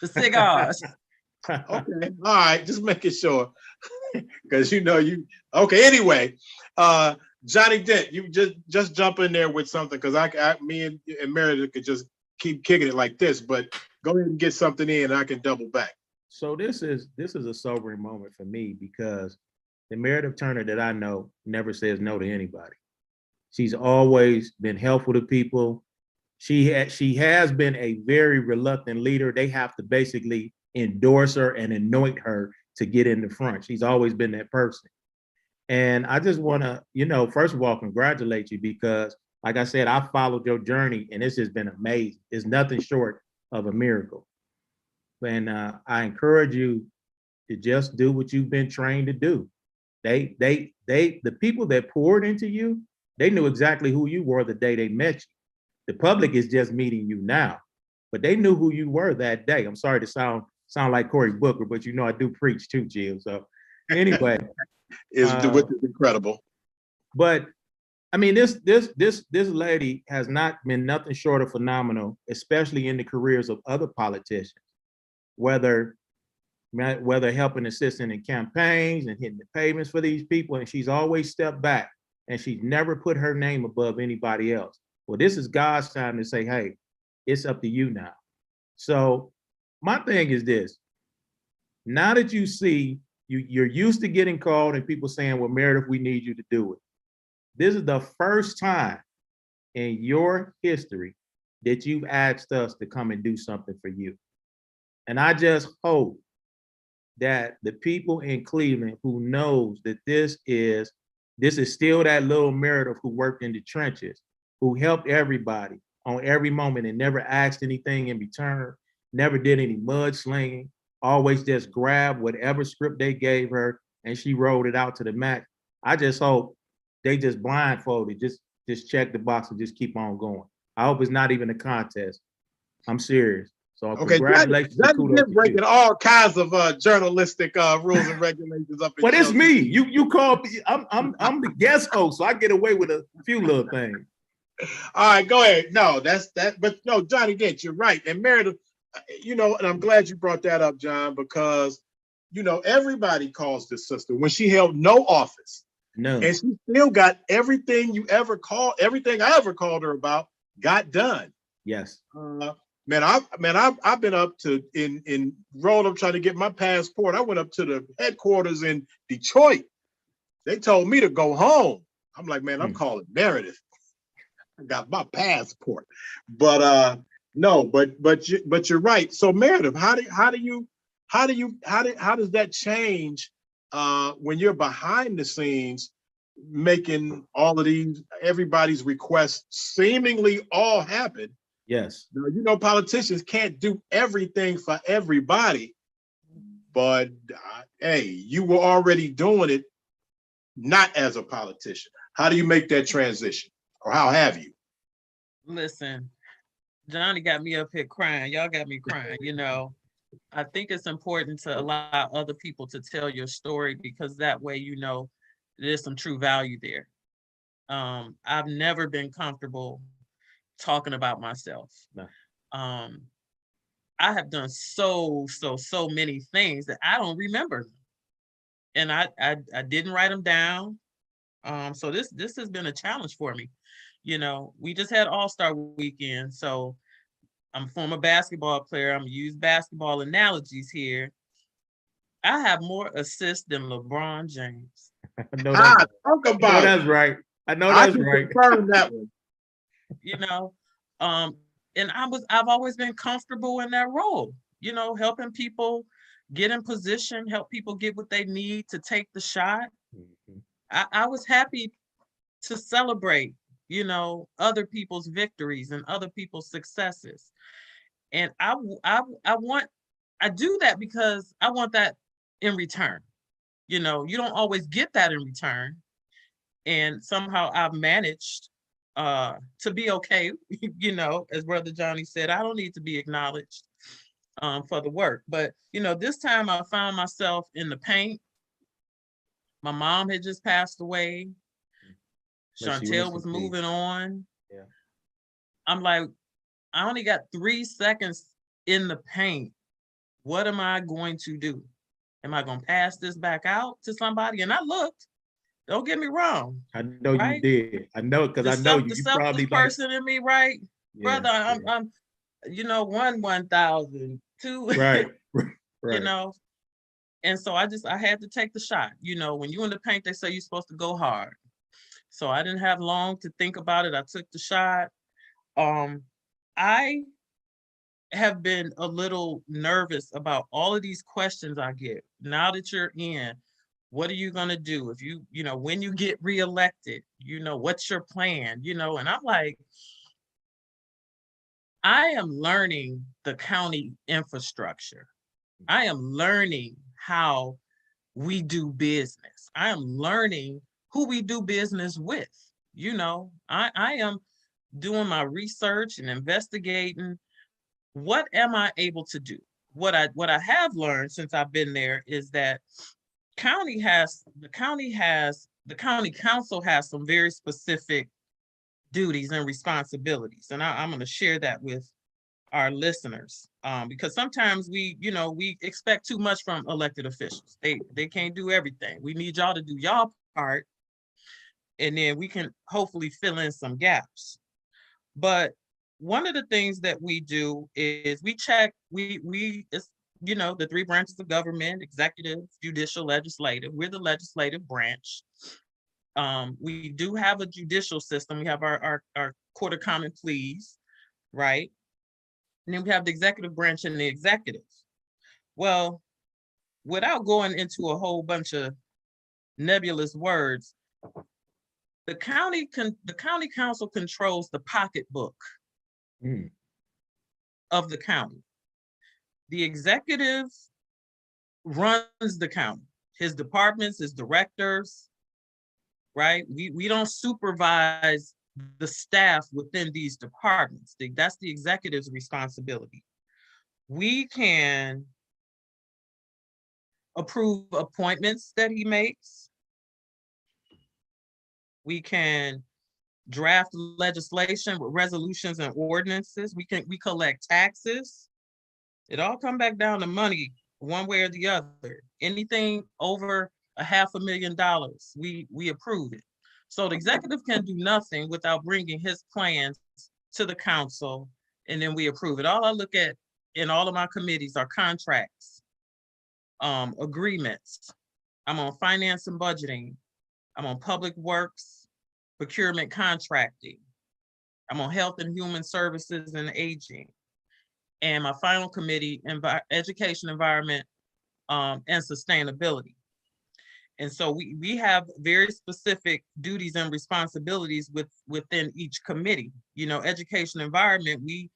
[SPEAKER 4] The cigars.
[SPEAKER 2] Okay, all right, just making sure. Because you know okay, anyway. Johnny Dent, you just jump in there with something because me and Meredith could just keep kicking it like this, but go ahead and get something in and I can double back.
[SPEAKER 1] So this is a sobering moment for me because the Meredith Turner that I know never says no to anybody. She's always been helpful to people. she has been a very reluctant leader. They have to basically endorse her and anoint her to get in the front. She's always been that person. And I just want to, first of all, congratulate you because, like I said, I followed your journey and this has been amazing. It's nothing short of a miracle. And I encourage you to just do what you've been trained to do. The people that poured into you, they knew exactly who you were the day they met you. The public is just meeting you now, but they knew who you were that day. I'm sorry to sound like Cory Booker, but I do preach too, Jill. So anyway,
[SPEAKER 2] which is incredible.
[SPEAKER 1] But I mean, this lady has not been nothing short of phenomenal, especially in the careers of other politicians, whether helping assisting in campaigns and hitting the pavements for these people. And she's always stepped back and she's never put her name above anybody else. Well, this is God's time to say, hey, it's up to you now. So my thing is this. Now that you see, you're used to getting called and people saying, well, Meredith, we need you to do it. This is the first time in your history that you've asked us to come and do something for you. And I just hope that the people in Cleveland who knows that this is still that little Meredith who worked in the trenches, who helped everybody on every moment and never asked anything in return, never did any mudslinging, always just grabbed whatever script they gave her and she rolled it out to the max. I just hope they just blindfolded, just check the box and just keep on going. I hope it's not even a contest. I'm serious. So congratulations.
[SPEAKER 2] That is breaking all kinds of journalistic rules and regulations up.
[SPEAKER 1] But it's me. You call me. I'm the guest host, so I get away with a few little things.
[SPEAKER 2] All right, go ahead. No, that's that. But no, Johnny Dent, you're right. And Meredith, and I'm glad you brought that up, John, because everybody calls this sister when she held no office.
[SPEAKER 1] No.
[SPEAKER 2] And she still got everything I ever called her about got done.
[SPEAKER 1] Yes.
[SPEAKER 2] I've been up to in Roanoke trying to get my passport. I went up to the headquarters in Detroit. They told me to go home. I'm like, man, I'm calling Meredith. I got my passport. But no, but you're right. So Meredith, how does that change when you're behind the scenes making all of everybody's requests seemingly all happen?
[SPEAKER 1] Yes.
[SPEAKER 2] Politicians can't do everything for everybody, but hey, you were already doing it not as a politician. How do you make that transition, or how have you?
[SPEAKER 4] Listen, Johnny got me up here crying. Y'all got me crying. I think it's important to allow other people to tell your story because that way, there's some true value there. I've never been comfortable talking about myself.
[SPEAKER 1] No.
[SPEAKER 4] I have done so many things that I don't remember. And I didn't write them down. So this has been a challenge for me. We just had All-Star weekend. So I'm a former basketball player. I'm gonna use basketball analogies here. I have more assists than LeBron James.
[SPEAKER 2] Talk about
[SPEAKER 1] that's right. I know that's right.
[SPEAKER 2] Confirm that one.
[SPEAKER 4] And I've always been comfortable in that role, helping people get in position, help people get what they need to take the shot.
[SPEAKER 1] Mm-hmm.
[SPEAKER 4] I was happy to celebrate, other people's victories and other people's successes. And I do that because I want that in return. You don't always get that in return. And somehow I've managed to be okay, as Brother Johnny said, I don't need to be acknowledged for the work. But, this time I found myself in the paint. My mom had just passed away. Chantel was moving on.
[SPEAKER 1] Yeah.
[SPEAKER 4] I'm like, I only got 3 seconds in the paint. What am I going to do? Am I going to pass this back out to somebody? And I looked. Don't get me wrong.
[SPEAKER 1] I know you did. I know because I know you.
[SPEAKER 4] The
[SPEAKER 1] You
[SPEAKER 4] selfless
[SPEAKER 1] probably
[SPEAKER 4] person in me, right?
[SPEAKER 1] Yeah,
[SPEAKER 4] Brother, I'm 1,000, 2.
[SPEAKER 1] Right.
[SPEAKER 4] And so I had to take the shot. When you're in the paint, they say you're supposed to go hard. So I didn't have long to think about it. I took the shot. I have been a little nervous about all of these questions I get. Now that you're in, what are you gonna do if you know, when you get reelected, what's your plan? And I'm like, I am learning the county infrastructure. I am learning how we do business. I am learning who we do business with. I am doing my research and investigating. What am I able to do? What I have learned since I've been there is that the county council has some very specific duties and responsibilities. And I'm going to share that with our listeners, because sometimes we expect too much from elected officials. They can't do everything. We need y'all to do y'all part, and then we can hopefully fill in some gaps. But one of the things that we do is we check, it's, the three branches of government: executive, judicial, legislative. We're the legislative branch. We do have a judicial system. We have our court of common pleas, right? And then we have the executive branch and the executive. Well, without going into a whole bunch of nebulous words, the county council controls the pocketbook of the county. The executive runs the county, his departments, his directors, right? We don't supervise the staff within these departments. That's the executive's responsibility. We can approve appointments that he makes. We can draft legislation with resolutions and ordinances. We collect taxes. It all come back down to money one way or the other. Anything over $500,000, we approve it. So the executive can do nothing without bringing his plans to the council, and then we approve it. All I look at in all of my committees are contracts, agreements. I'm on finance and budgeting. I'm on public works, procurement, contracting. I'm on health and human services and aging. And my final committee, education, environment, and sustainability. And so we have very specific duties and responsibilities within each committee. Education, environment, we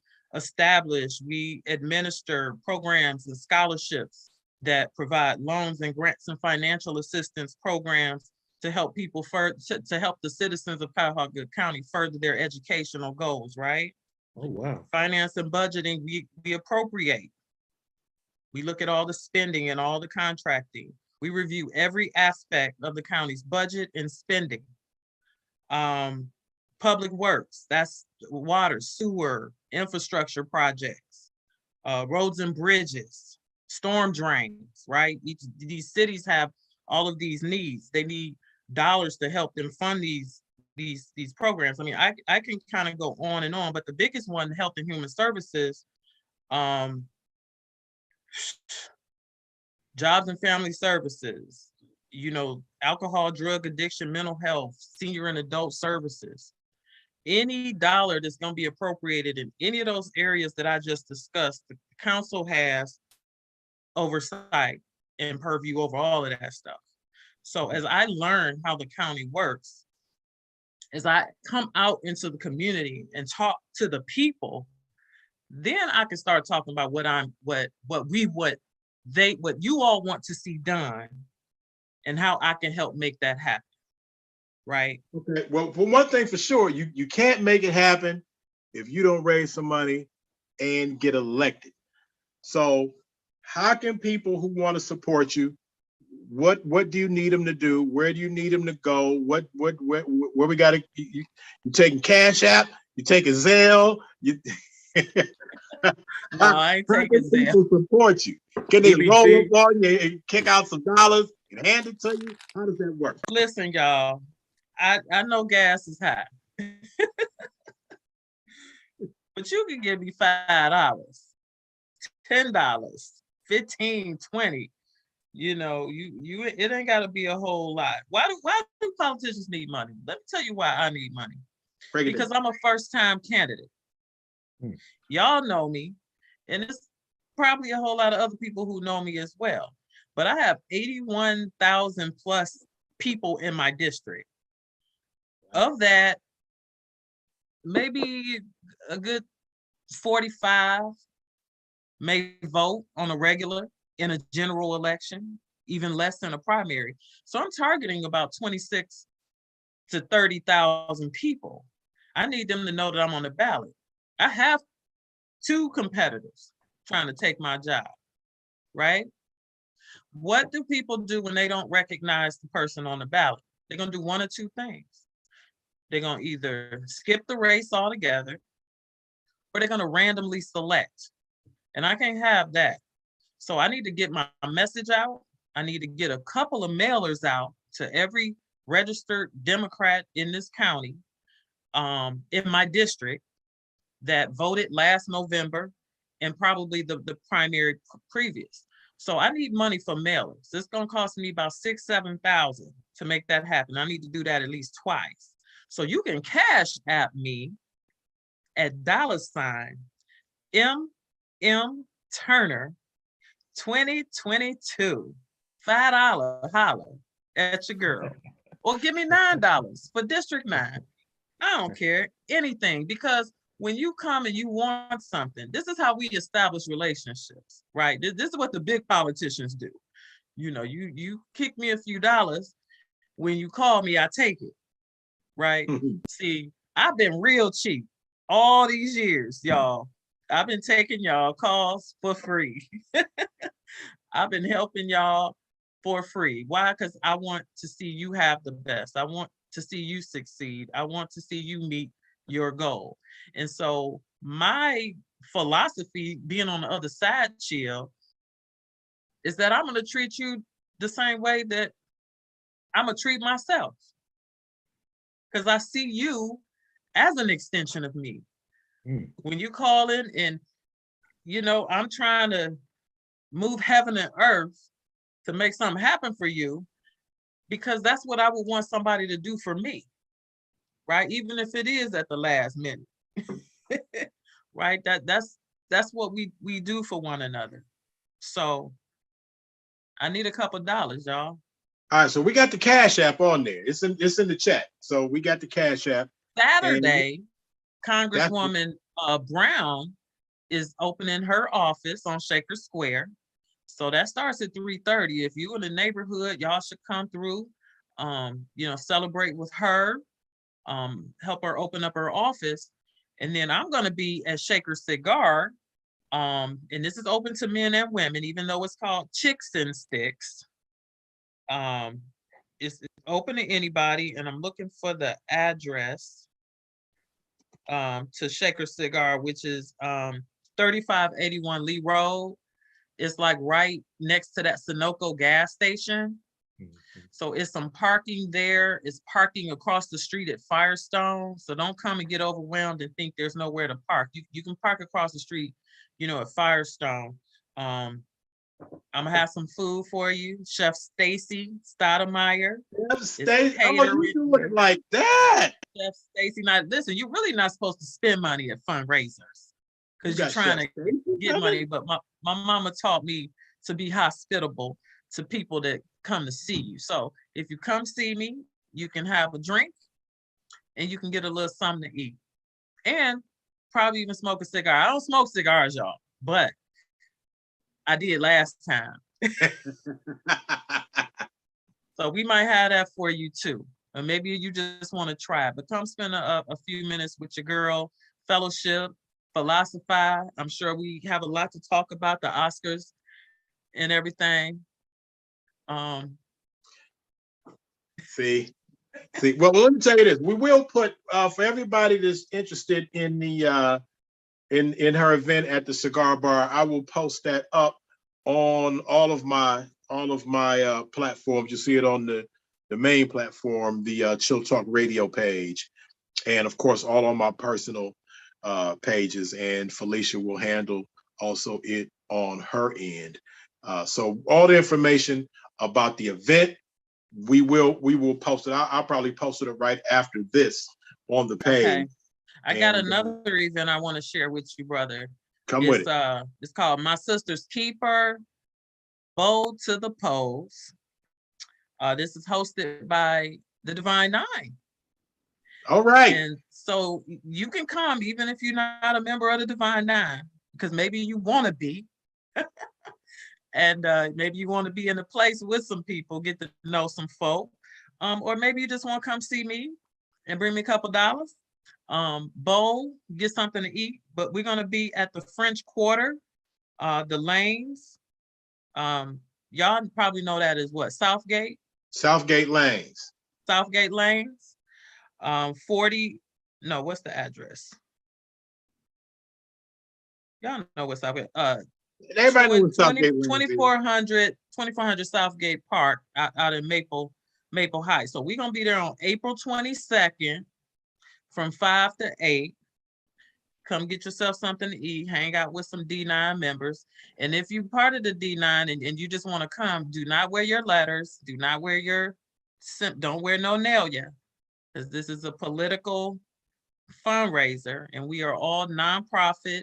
[SPEAKER 4] administer programs and scholarships that provide loans and grants and financial assistance programs to help people to help the citizens of Cuyahoga County further their educational goals, right?
[SPEAKER 1] Oh, wow.
[SPEAKER 4] Finance and budgeting, we appropriate. We look at all the spending and all the contracting. We review every aspect of the county's budget and spending. Public works, that's water, sewer, infrastructure projects, roads and bridges, storm drains, right? These cities have all of these needs. They need dollars to help them fund these programs. I mean, I can kind of go on and on, but the biggest one, health and human services, jobs and family services, alcohol, drug addiction, mental health, senior and adult services. Any dollar that's going to be appropriated in any of those areas that I just discussed, the council has oversight and purview over all of that stuff. So as I learn how the county works, as I come out into the community and talk to the people, then I can start talking about what you all want to see done and how I can help make that happen. Right?
[SPEAKER 2] Okay. Well, for one thing for sure, you can't make it happen if you don't raise some money and get elected. So how can people who want to support you, what do you need them to do? Where do you need them to go? Where we got to, you taking Cash App? You taking Zelle?
[SPEAKER 4] I ain't taking Zelle.
[SPEAKER 2] People support you? Can they roll up on you and kick out some dollars and hand it to you? How does that work?
[SPEAKER 4] Listen, y'all, I know gas is high, but you can give me $5, $10, 15, 20. It ain't got to be a whole lot. Why do politicians need money? Let me tell you why I need money. Because I'm a first-time candidate.
[SPEAKER 1] Hmm.
[SPEAKER 4] Y'all know me, and it's probably a whole lot of other people who know me as well. But I have 81,000 plus people in my district. Of that, maybe a good 45 may vote on a regular in a general election, even less than a primary. So I'm targeting about 26 to 30,000 people. I need them to know that I'm on the ballot. I have 2 competitors trying to take my job, right? What do people do when they don't recognize the person on the ballot? They're gonna do one or 2 things. They're gonna either skip the race altogether, or they're gonna randomly select. And I can't have that. So I need to get my message out. I need to get a couple of mailers out to every registered Democrat in this county, in my district, that voted last November and probably the primary previous. So I need money for mailers. It's gonna cost me about 6,000-7,000 to make that happen. I need to do that at least twice. So you can cash app me at $MM Turner 2022. $5 holler at your girl. Or give me $9 for District 9. I don't care anything, because when you come and you want something, this is how we establish relationships, right? This is what the big politicians do. You know, you kick me a few dollars. When you call me, I take it, right? See, I've been real cheap all these years, y'all. I've been taking y'all calls for free. I've been helping y'all for free. Why? Because I want to see you have the best. I want to see you succeed. I want to see you meet your goal. And so my philosophy, being on the other side, Chill, is that I'm going to treat you the same way that I'm going to treat myself. Because I see you as an extension of me.
[SPEAKER 1] Mm.
[SPEAKER 4] When you call in and, you know, I'm trying to move heaven and earth to make something happen for you, because that's what I would want somebody to do for me, right? Even if it is at the last minute, right? That's what we do for one another. So I need a couple dollars, y'all.
[SPEAKER 2] All right, so we got the Cash App on there. It's in the chat. So we got the Cash App.
[SPEAKER 4] Saturday, Congresswoman Brown is opening her office on Shaker Square. So that starts at 3:30. If you in the neighborhood, y'all should come through, you know, celebrate with her, help her open up her office. And then I'm gonna be at Shaker Cigar. And this is open to men and women, even though it's called Chicks and Sticks. It's open to anybody, and I'm looking for the address to Shaker Cigar, which is 3581 Lee Road. It's like right next to that Sunoco gas station. So it's some parking there. It's parking across the street at Firestone. So don't come and get overwhelmed and think there's nowhere to park. You can park across the street, you know, at Firestone. I'm gonna have some food for you. Chef Stacy Stoudemire.
[SPEAKER 2] Stay, oh, you do it like that.
[SPEAKER 4] Chef Stacy, now listen, you're really not supposed to spend money at fundraisers because you're trying to get money. But my mama taught me to be hospitable to people that come to see you. So if you come see me, you can have a drink and you can get a little something to eat. And probably even smoke a cigar. I don't smoke cigars, y'all, but I did last time. So we might have that for you too. Or maybe you just want to try it, but come spend a few minutes with your girl, fellowship, philosophize. I'm sure we have a lot to talk about, the Oscars and everything.
[SPEAKER 2] See, well, let me tell you this. We will put for everybody that's interested in the in her event at the cigar bar, I will post that up on all of my platforms. You see it on the main platform, the Chill Talk radio page, and of course all on my personal pages, and Felicia will handle also it on her end. So all the information about the event, we will post it. I'll probably post it right after this on the page.
[SPEAKER 4] Okay. I got
[SPEAKER 2] And,
[SPEAKER 4] another event I want to share with you, brother.
[SPEAKER 2] come with it.
[SPEAKER 4] It's called My Sister's Keeper, Bold to the Polls. This is hosted by the Divine Nine.
[SPEAKER 2] All right.
[SPEAKER 4] And so you can come even if you're not a member of the Divine Nine, because maybe you want to be. And maybe you want to be in a place with some people, get to know some folk. Or maybe you just want to come see me and bring me a couple dollars. Bowl, get something to eat. But we're going to be at the French Quarter, the Lanes. Y'all probably know that as what? Southgate?
[SPEAKER 2] Southgate Lanes.
[SPEAKER 4] Southgate Lanes. 40, no, what's the address? Y'all know what's Southgate.
[SPEAKER 2] Everybody knows what Southgate Lanes is.
[SPEAKER 4] 2400 Southgate Park out in Maple Heights. So we're gonna be there on April 22nd from 5 to 8. Come get yourself something to eat, hang out with some D9 members. And if you're part of the D9 and you just want to come, do not wear your letters, do not wear don't wear no nail yet, because this is a political fundraiser and we are all nonprofit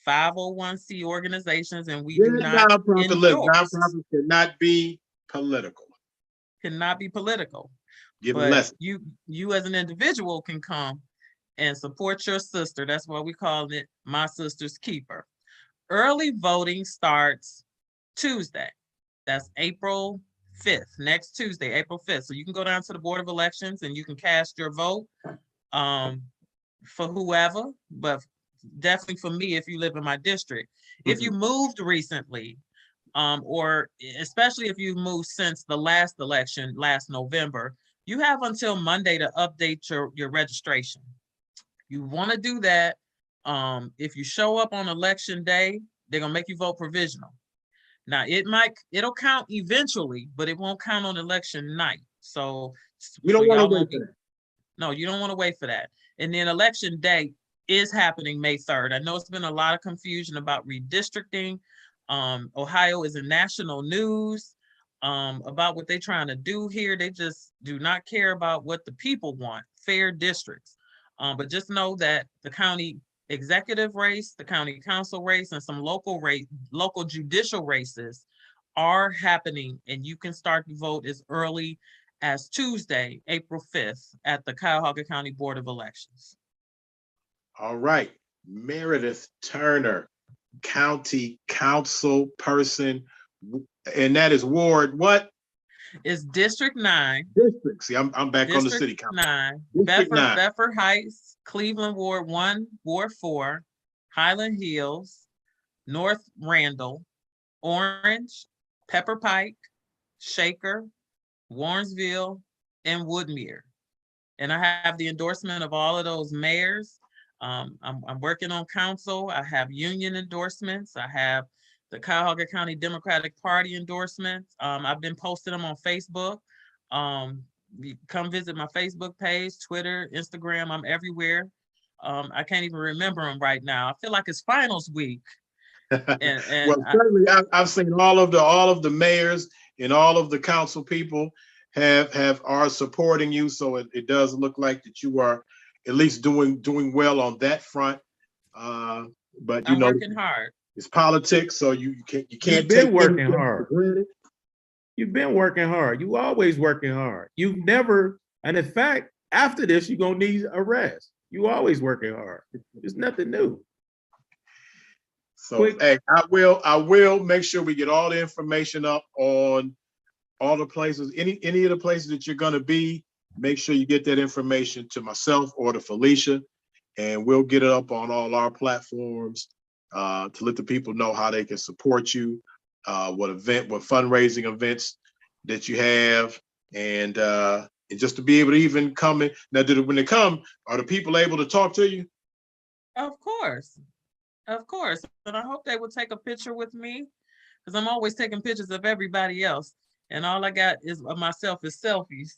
[SPEAKER 4] 501c organizations, and we do not
[SPEAKER 2] nonprofit. Look,
[SPEAKER 4] endorse.
[SPEAKER 2] nonprofits cannot be political.
[SPEAKER 4] Cannot be political.
[SPEAKER 2] Give
[SPEAKER 4] But
[SPEAKER 2] less.
[SPEAKER 4] you as an individual can come and support your sister. That's why we call it My Sister's Keeper. Early voting starts Tuesday. That's April 5th, next Tuesday, April 5th. So you can go down to the Board of Elections and you can cast your vote for whoever, but definitely for me if you live in my district. If you moved recently, or especially if you've moved since the last election, last November, you have until Monday to update your registration. You want to do that. If you show up on election day, they're gonna make you vote provisional. Now it'll count eventually, but it won't count on election night. So
[SPEAKER 2] We don't want to wait for that.
[SPEAKER 4] no, you don't want to wait for that. And then election day is happening May 3rd. I know it's been a lot of confusion about redistricting. Ohio is in national news about what they're trying to do here. They just do not care about what the people want, fair districts. But just know that the county executive race, the county council race, and some local judicial races are happening, and you can start to vote as early as Tuesday, April 5th at the Cuyahoga County Board of Elections.
[SPEAKER 2] All right. Meredith Turner, County Council person, and that is Ward what?
[SPEAKER 4] It's District 9.
[SPEAKER 2] District. See, I'm back on the
[SPEAKER 4] District
[SPEAKER 2] city council.
[SPEAKER 4] 9.
[SPEAKER 2] District 9.
[SPEAKER 4] Bedford Heights, Cleveland Ward 1, Ward 4, Highland Hills, North Randall, Orange, Pepper Pike, Shaker, Warrensville, and Woodmere. And I have the endorsement of all of those mayors. I'm working on council. I have union endorsements. I have the Cuyahoga County Democratic Party endorsements. I've been posting them on Facebook. Come visit my Facebook page, Twitter, Instagram. I'm everywhere. I can't even remember them right now. I feel like it's finals week. And
[SPEAKER 2] well, certainly I've seen all of the mayors and all of the council people are supporting you. So it does look like that you are at least doing well on that front. But you
[SPEAKER 4] I'm working hard.
[SPEAKER 2] It's politics, so you can't.
[SPEAKER 1] You've been working hard. You've been working hard. You always working hard. You've never, and in fact, after this, you're gonna need a rest. You always working hard. It's nothing new.
[SPEAKER 2] So hey, I will make sure we get all the information up on all the places, any of the places that you're gonna be. Make sure you get that information to myself or to Felicia, and we'll get it up on all our platforms to let the people know how they can support you, what fundraising events that you have, and just to be able to even come in. Now, when they come, are the people able to talk to you?
[SPEAKER 4] Of course. And I hope they will take a picture with me, because I'm always taking pictures of everybody else. And all I got is of myself is selfies.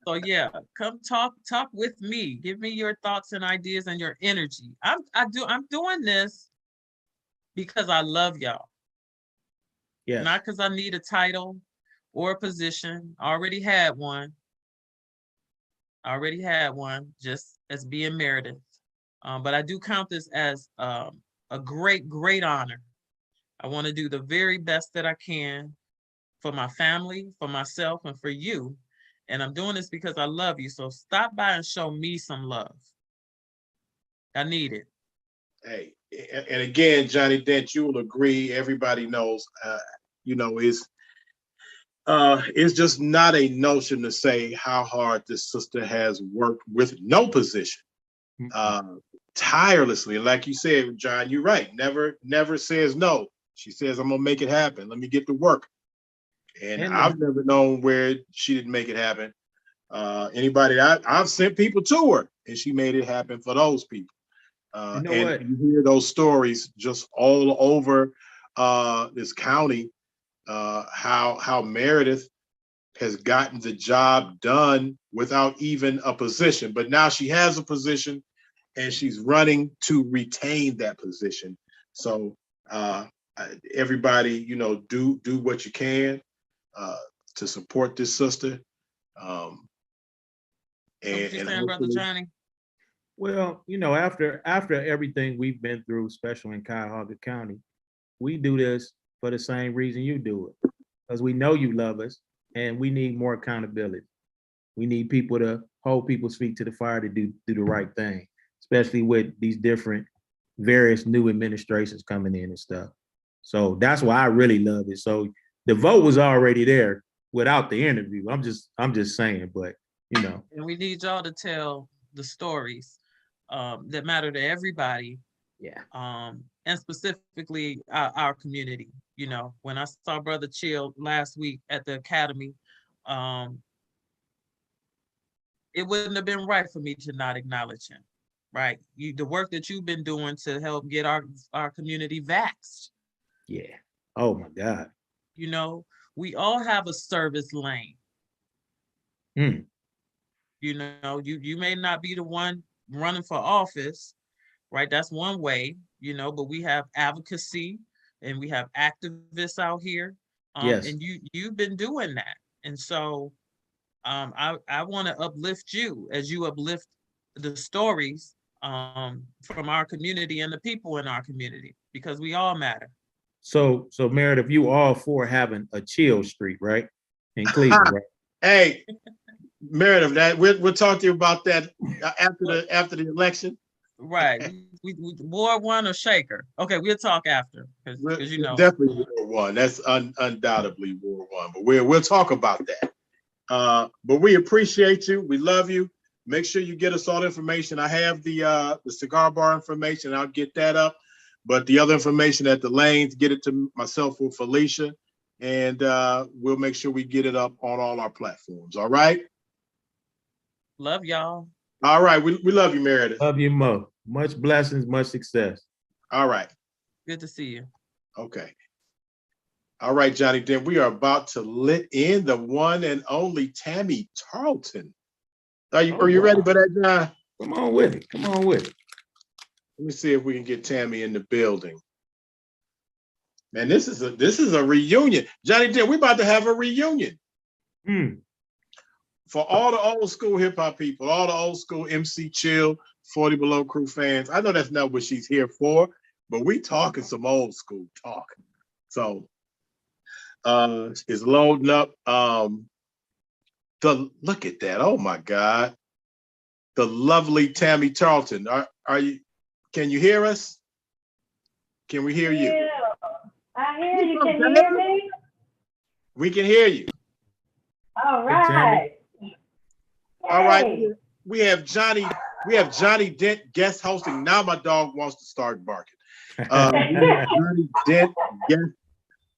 [SPEAKER 4] So yeah, come talk with me. Give me your thoughts and ideas and your energy. I'm doing this because I love y'all.
[SPEAKER 1] Yes.
[SPEAKER 4] Not because I need a title or a position. I already had one. Just as being Meredith. But I do count this as a great, great honor. I want to do the very best that I can for my family, for myself, and for you. And I'm doing this because I love you. So stop by and show me some love. I need it.
[SPEAKER 2] Hey, and again, Johnny Dent, you will agree. Everybody knows, it's just not a notion to say how hard this sister has worked with no position, tirelessly. Like you said, John, you're right. Never says no. She says, "I'm gonna make it happen. Let me get to work." And I've never known where she didn't make it happen. Anybody I've sent people to her, and she made it happen for those people.
[SPEAKER 1] You know
[SPEAKER 2] and
[SPEAKER 1] what?
[SPEAKER 2] you hear those stories just all over this county, how Meredith has gotten the job done without even a position. But now she has a position, and she's running to retain that position. So everybody, do what you can to support this sister.
[SPEAKER 4] So what you saying, Brother Johnny?
[SPEAKER 1] Well, after everything we've been through, especially in Cuyahoga County, we do this for the same reason you do it, because we know you love us, and we need more accountability. We need people to hold people's feet to the fire to do the right thing, especially with these different various new administrations coming in and stuff. So that's why I really love it. So the vote was already there without the interview. I'm just saying, but
[SPEAKER 4] And we need y'all to tell the stories that matter to everybody.
[SPEAKER 1] Yeah.
[SPEAKER 4] And specifically our community. When I saw Brother Chill last week at the academy, it wouldn't have been right for me to not acknowledge him. Right? The work that you've been doing to help get our community vaxxed.
[SPEAKER 1] Yeah. Oh my God.
[SPEAKER 4] We all have a service lane.
[SPEAKER 1] Mm.
[SPEAKER 4] You may not be the one running for office, right? That's one way, but we have advocacy and we have activists out here.
[SPEAKER 1] Yes.
[SPEAKER 4] And you've been doing that. And so I want to uplift you as you uplift the stories from our community and the people in our community, because we all matter.
[SPEAKER 1] So Meredith, you all for having a chill street, right? In Cleveland, right?
[SPEAKER 2] Hey, Meredith, that we'll talk to you about that after the election.
[SPEAKER 4] Right. we Ward 1 or Shaker. Okay, we'll talk after. Because
[SPEAKER 2] definitely Ward 1. That's undoubtedly Ward 1. But we'll talk about that. But we appreciate you. We love you. Make sure you get us all the information. I have the cigar bar information. I'll get that up. But the other information at the lanes, get it to myself or Felicia, and we'll make sure we get it up on all our platforms. All right.
[SPEAKER 4] Love y'all.
[SPEAKER 2] All right. We love you, Meredith.
[SPEAKER 1] Love you, Mo. Much blessings, much success.
[SPEAKER 2] All right.
[SPEAKER 4] Good to see you.
[SPEAKER 2] Okay. All right, Johnny Dent. We are about to let in the one and only Tammy Tarleton. Are you ready for that, John?
[SPEAKER 1] Come on with it. Come on with it.
[SPEAKER 2] Let me see if we can get Tammy in the building. Man, this is a reunion. Johnny Dent, we're about to have a reunion. For all the old school hip hop people, all the old school MC Chill, 40 Below Crew fans. I know that's not what she's here for, but we talking some old school talk. So it's loading up. Look at that. Oh my God. The lovely Tammy Tarleton. Are you? Can you hear us? Can we hear you?
[SPEAKER 5] Yeah, I hear you. Can you hear me?
[SPEAKER 2] We can hear you.
[SPEAKER 5] All right.
[SPEAKER 2] All right. We have Johnny Dent guest hosting. Now my dog wants to start barking. Johnny Dent guest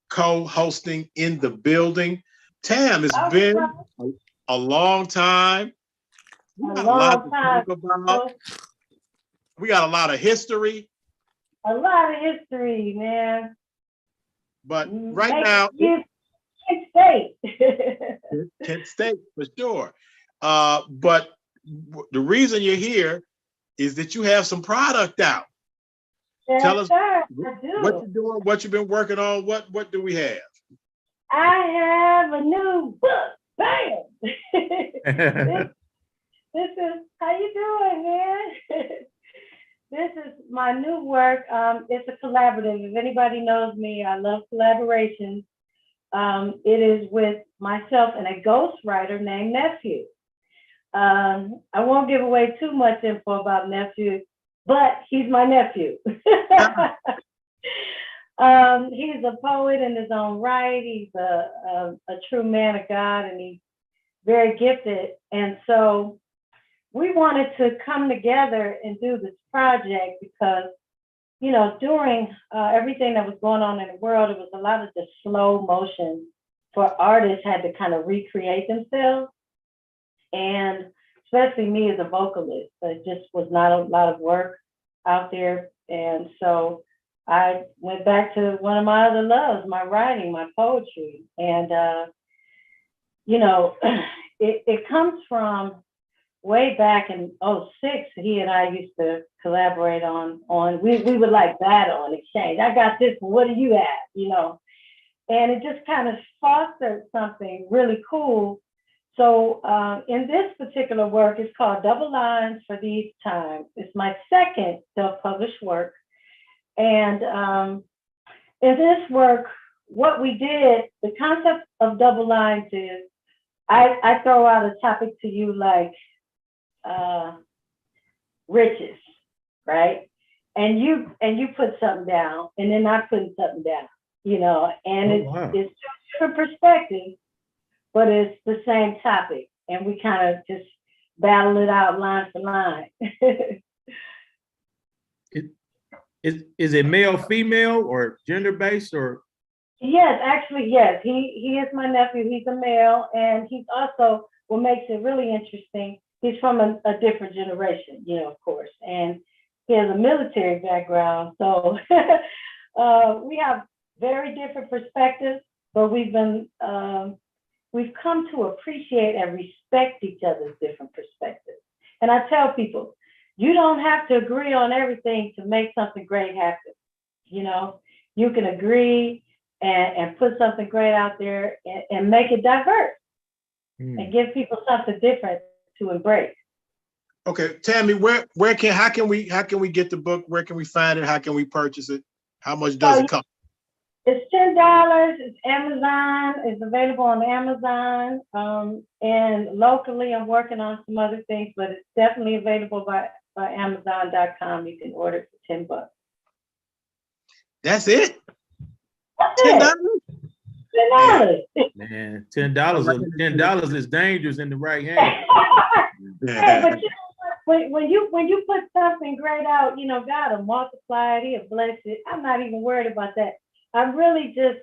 [SPEAKER 2] co-hosting in the building. Tam, it's been a long time. We got a lot to talk about. We got a lot of history.
[SPEAKER 5] A lot of history, man.
[SPEAKER 2] But right now,
[SPEAKER 5] Kent State.
[SPEAKER 2] Kent State for sure. But the reason you're here is that you have some product out.
[SPEAKER 5] Yes,
[SPEAKER 2] Tell us
[SPEAKER 5] sir,
[SPEAKER 2] what you're doing, what you've been working on. What do we have?
[SPEAKER 5] I have a new book. Bam! This is how you doing, man? my new work, it's a collaborative. If anybody knows me, I love collaborations. It is with myself and a ghostwriter named Nephew. I won't give away too much info about Nephew, but he's my nephew. He's a poet in his own right. He's a true man of God, and he's very gifted. And so we wanted to come together and do this project because, you know, during everything that was going on in the world, it was a lot of the slow motion for artists had to kind of recreate themselves. And especially me as a vocalist, it just was not a lot of work out there. And so I went back to one of my other loves, my writing, my poetry. And, you know, it comes from way back in '06, he and I used to collaborate on we would like battle and exchange. I got this, what do you have? You know, and it just kind of fostered something really cool. So in this particular work, it's called Double Lines for These Times. It's my second self-published work. And in this work, what we did, the concept of double lines is, I throw out a topic to you like riches, right? And you put something down, and then I put something down, you know, and it's two different perspectives, but it's the same topic, and we kind of just battle it out line for line.
[SPEAKER 1] Is it male, female, or gender based, or?
[SPEAKER 5] Yes, actually, yes. He is my nephew. He's a male, and he's also, what makes it really interesting, he's from a different generation, you know, of course, and he has a military background. So we have very different perspectives, but we've come to appreciate and respect each other's different perspectives. And I tell people, you don't have to agree on everything to make something great happen. You know, you can agree and put something great out there and make it diverse and give people something different to embrace.
[SPEAKER 2] Okay, Tammy, how can we get the book? Where can we find it? How can we purchase it? How much does it cost?
[SPEAKER 5] It's $10. It's Amazon. It's available on Amazon. And locally, I'm working on some other things, but it's definitely available by Amazon.com. You can order it for $10.
[SPEAKER 2] That's it?
[SPEAKER 5] That's
[SPEAKER 2] $10?
[SPEAKER 5] $10.
[SPEAKER 1] Man, $10 is dangerous in the right hand.
[SPEAKER 5] Hey, but you know, when you put something great out, you know, God will multiply it, He'll bless it. I'm not even worried about that. I really just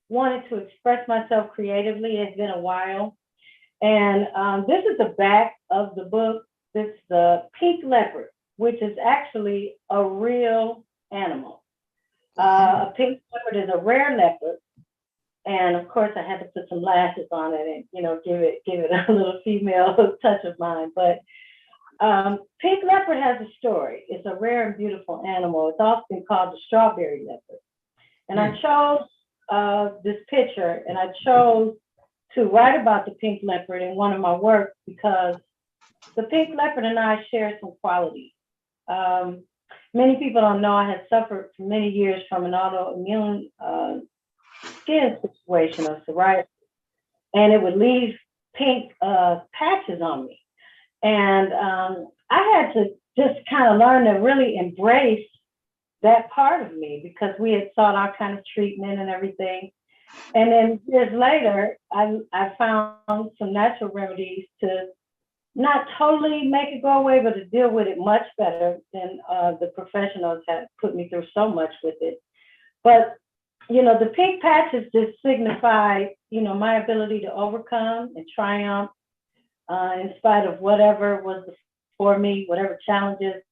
[SPEAKER 5] wanted to express myself creatively. It's been a while. And this is the back of the book. This is the pink leopard, which is actually a real animal. A pink leopard is a rare leopard. And of course, I had to put some lashes on it and, you know, give it a little female touch of mine. But pink leopard has a story. It's a rare and beautiful animal. It's often called the strawberry leopard. And I chose this picture, and I chose to write about the pink leopard in one of my works because the pink leopard and I share some qualities. Many people don't know I had suffered for many years from an autoimmune skin situation of psoriasis, and it would leave pink patches on me. And I had to just kind of learn to really embrace that part of me because we had sought all kind of treatment and everything. And then years later, I found some natural remedies to not totally make it go away, but to deal with it much better than the professionals had put me through so much with it. But, you know, the pink patches just signify, you know, my ability to overcome and triumph in spite of whatever was before me, whatever challenges.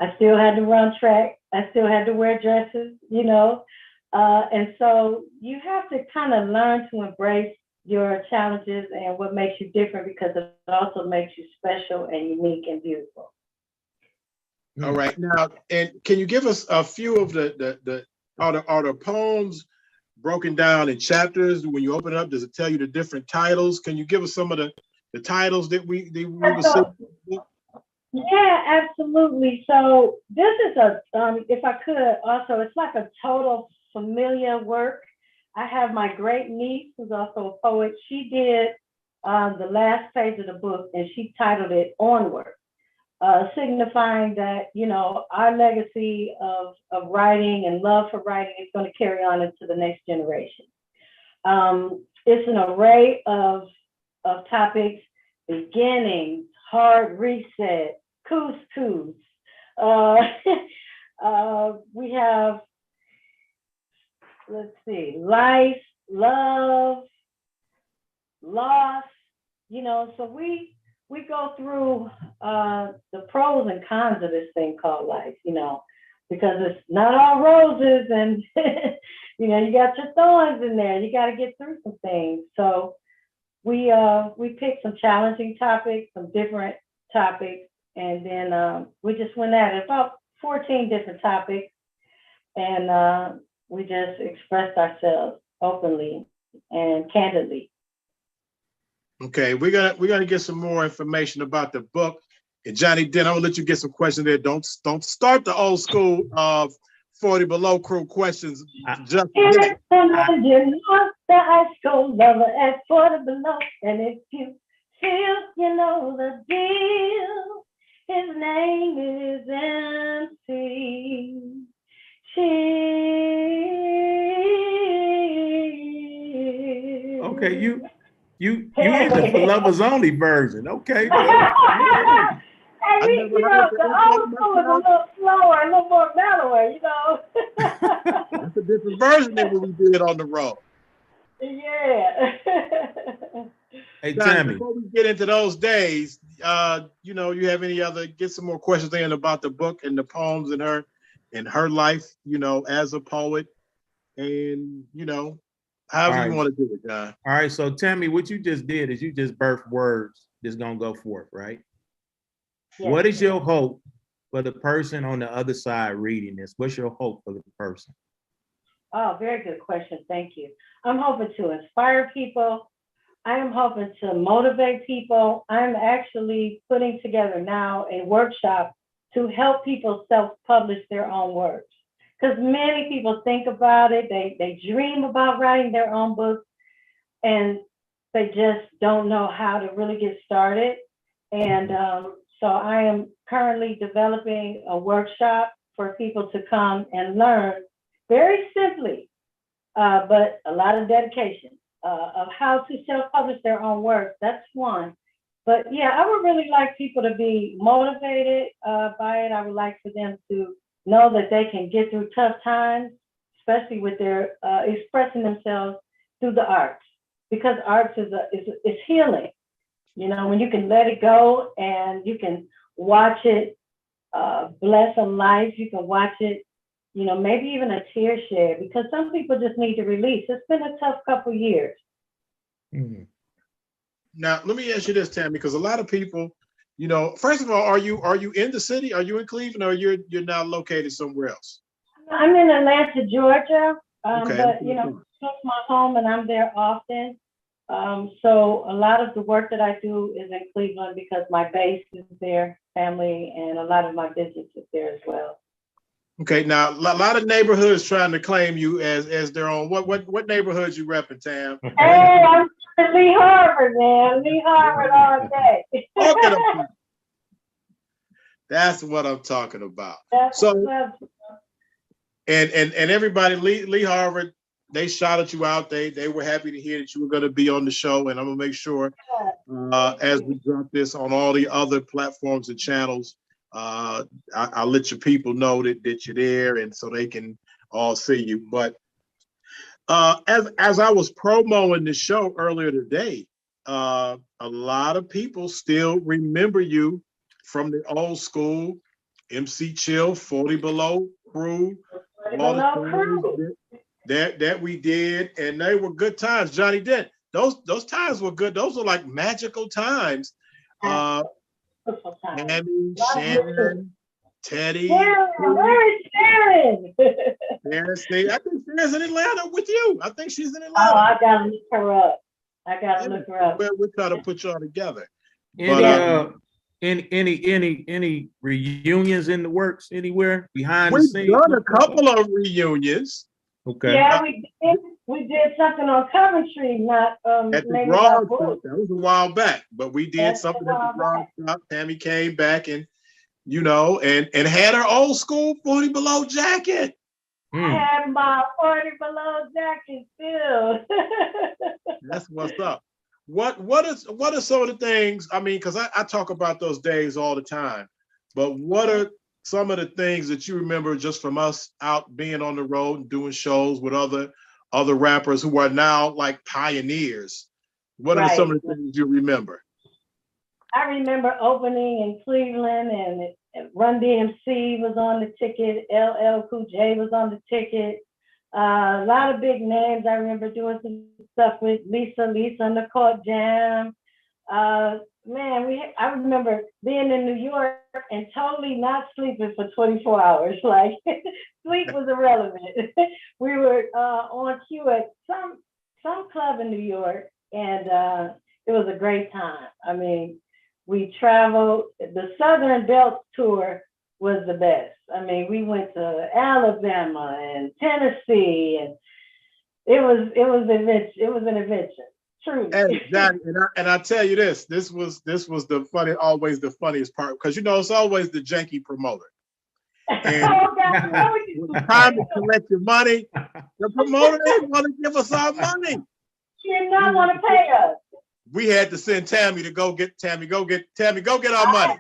[SPEAKER 5] I still had to run track. I still had to wear dresses, you know. And so you have to kind of learn to embrace your challenges and what makes you different because it also makes you special and unique and beautiful.
[SPEAKER 2] All right. Now, and can you give us a few of are the poems broken down in chapters? When you open it up, does it tell you the different titles? Can you give us some of the titles that we will see?
[SPEAKER 5] Yeah, absolutely. So this is if I could also, it's like a total familiar work. I have my great niece, who's also a poet. She did the last page of the book, and she titled it Onward, signifying that, our legacy of writing and love for writing is going to carry on into the next generation. It's an array of topics: beginnings, hard reset, couscous. We have, let's see, life, love, loss. So we go through the pros and cons of this thing called life. Because it's not all roses, and you got your thorns in there. You got to get through some things. So we picked some challenging topics, some different topics, and then we just went at it, about 14 different topics, and we just expressed ourselves openly and candidly.
[SPEAKER 2] Okay, we're gonna get some more information about the book. And Johnny Dent, I'm gonna let you get some questions there. Don't start the old school 40 below crew questions. Just
[SPEAKER 5] You're not the high school lover at 40 below, and if you feel you know the deal, his name is MC.
[SPEAKER 1] Okay, you in the for lovers only version. Okay.
[SPEAKER 5] Hey, the old school is a little slower, a little more mellower,
[SPEAKER 2] That's a different version than what we did on the road.
[SPEAKER 5] Yeah.
[SPEAKER 1] Hey,
[SPEAKER 2] Now,
[SPEAKER 1] Tammy.
[SPEAKER 2] before we get into those days, you have any other, get some more questions in about the book and the poems in her life, as a poet, and however you want to do it, John.
[SPEAKER 1] All right, so Tammy, what you just did is you just birthed words that's gonna go forth, right? Yes. What is your hope for the person on the other side reading this? What's your hope for the person?
[SPEAKER 5] Oh, very good question. Thank you. I'm hoping to inspire people. I am hoping to motivate people. I'm actually putting together now a workshop to help people self-publish their own works. Because many people think about it, they dream about writing their own books, and they just don't know how to really get started. And so I am currently developing a workshop for people to come and learn very simply, but a lot of dedication of how to self-publish their own work. That's one. But yeah, I would really like people to be motivated by it. I would like for them to know that they can get through tough times, especially with their expressing themselves through the arts, because arts is healing. When you can let it go and you can watch it bless a life, you can watch it, maybe even a tear shed, because some people just need to release. It's been a tough couple years.
[SPEAKER 1] Mm-hmm.
[SPEAKER 2] Now, let me ask you this, Tammy, because a lot of people, first of all, are you in the city? Are you in Cleveland, or you're now located somewhere else?
[SPEAKER 5] I'm in Atlanta, Georgia,
[SPEAKER 2] Okay.
[SPEAKER 5] but it's my home and I'm there often. So a lot of the work that I do is in Cleveland because my base is there, family, and a lot of my business is there as well.
[SPEAKER 2] Okay, now a lot of neighborhoods trying to claim you as their own. What neighborhoods you repping, Tam?
[SPEAKER 5] Hey, I'm in Lee Harvard, man. Lee Harvard all day.
[SPEAKER 2] That's what I'm talking about.
[SPEAKER 5] That's
[SPEAKER 2] so, and everybody, Lee Harvard, they shouted you out. They were happy to hear that you were going to be on the show, and I'm gonna make sure as we drop this on all the other platforms and channels, I'll let your people know that you're there, and so they can all see you. But as I was promoting the show earlier today, a lot of people still remember you from the old school MC Chill, 40 Below crew, that we did, and they were good times. Johnny Dent, those times were good. Those were like magical times. Annie, Shannon, Teddy.
[SPEAKER 5] Where is Sharon?
[SPEAKER 2] Sharon, I think Sharon's in Atlanta with you. I think she's in Atlanta.
[SPEAKER 5] Oh, I gotta look her up. We'll
[SPEAKER 2] try to put y'all together.
[SPEAKER 1] Any reunions in the works anywhere behind the
[SPEAKER 2] We've
[SPEAKER 1] scenes?
[SPEAKER 2] done a couple of reunions
[SPEAKER 1] Okay.
[SPEAKER 5] Yeah, we did something on Coventry, not,
[SPEAKER 2] at the
[SPEAKER 5] maybe
[SPEAKER 2] Broad
[SPEAKER 5] about
[SPEAKER 2] Shop. That was a while back, but we did
[SPEAKER 5] That's a
[SPEAKER 2] something at the
[SPEAKER 5] while
[SPEAKER 2] Broad
[SPEAKER 5] back.
[SPEAKER 2] Shop. Tammy came back and, you know, and had her old school 40 below jacket.
[SPEAKER 5] I had my 40 below jacket still.
[SPEAKER 2] That's what's up. What are some of the things? I mean, because I talk about those days all the time, but what are some of the things that you remember just from us out being on the road and doing shows with other rappers who are now like pioneers? What are some of the things you remember?
[SPEAKER 5] I remember opening in Cleveland and Run DMC was on the ticket. LL Cool J was on the ticket. A lot of big names. I remember doing some stuff with Lisa on the Court Jam. Man, I remember being in New York and totally not sleeping for 24 hours. Like sleep was irrelevant. We were on cue at some club in New York, and it was a great time. I mean, we traveled. The Southern Belt tour was the best. I mean, we went to Alabama and Tennessee, and it was an adventure. True.
[SPEAKER 2] And Johnny, and I tell you this was always the funniest part, because you know it's always the janky promoter. And time to collect your money, the promoter didn't want to give us our money.
[SPEAKER 5] She did not want to pay us.
[SPEAKER 2] We had to send Tammy to go get our money.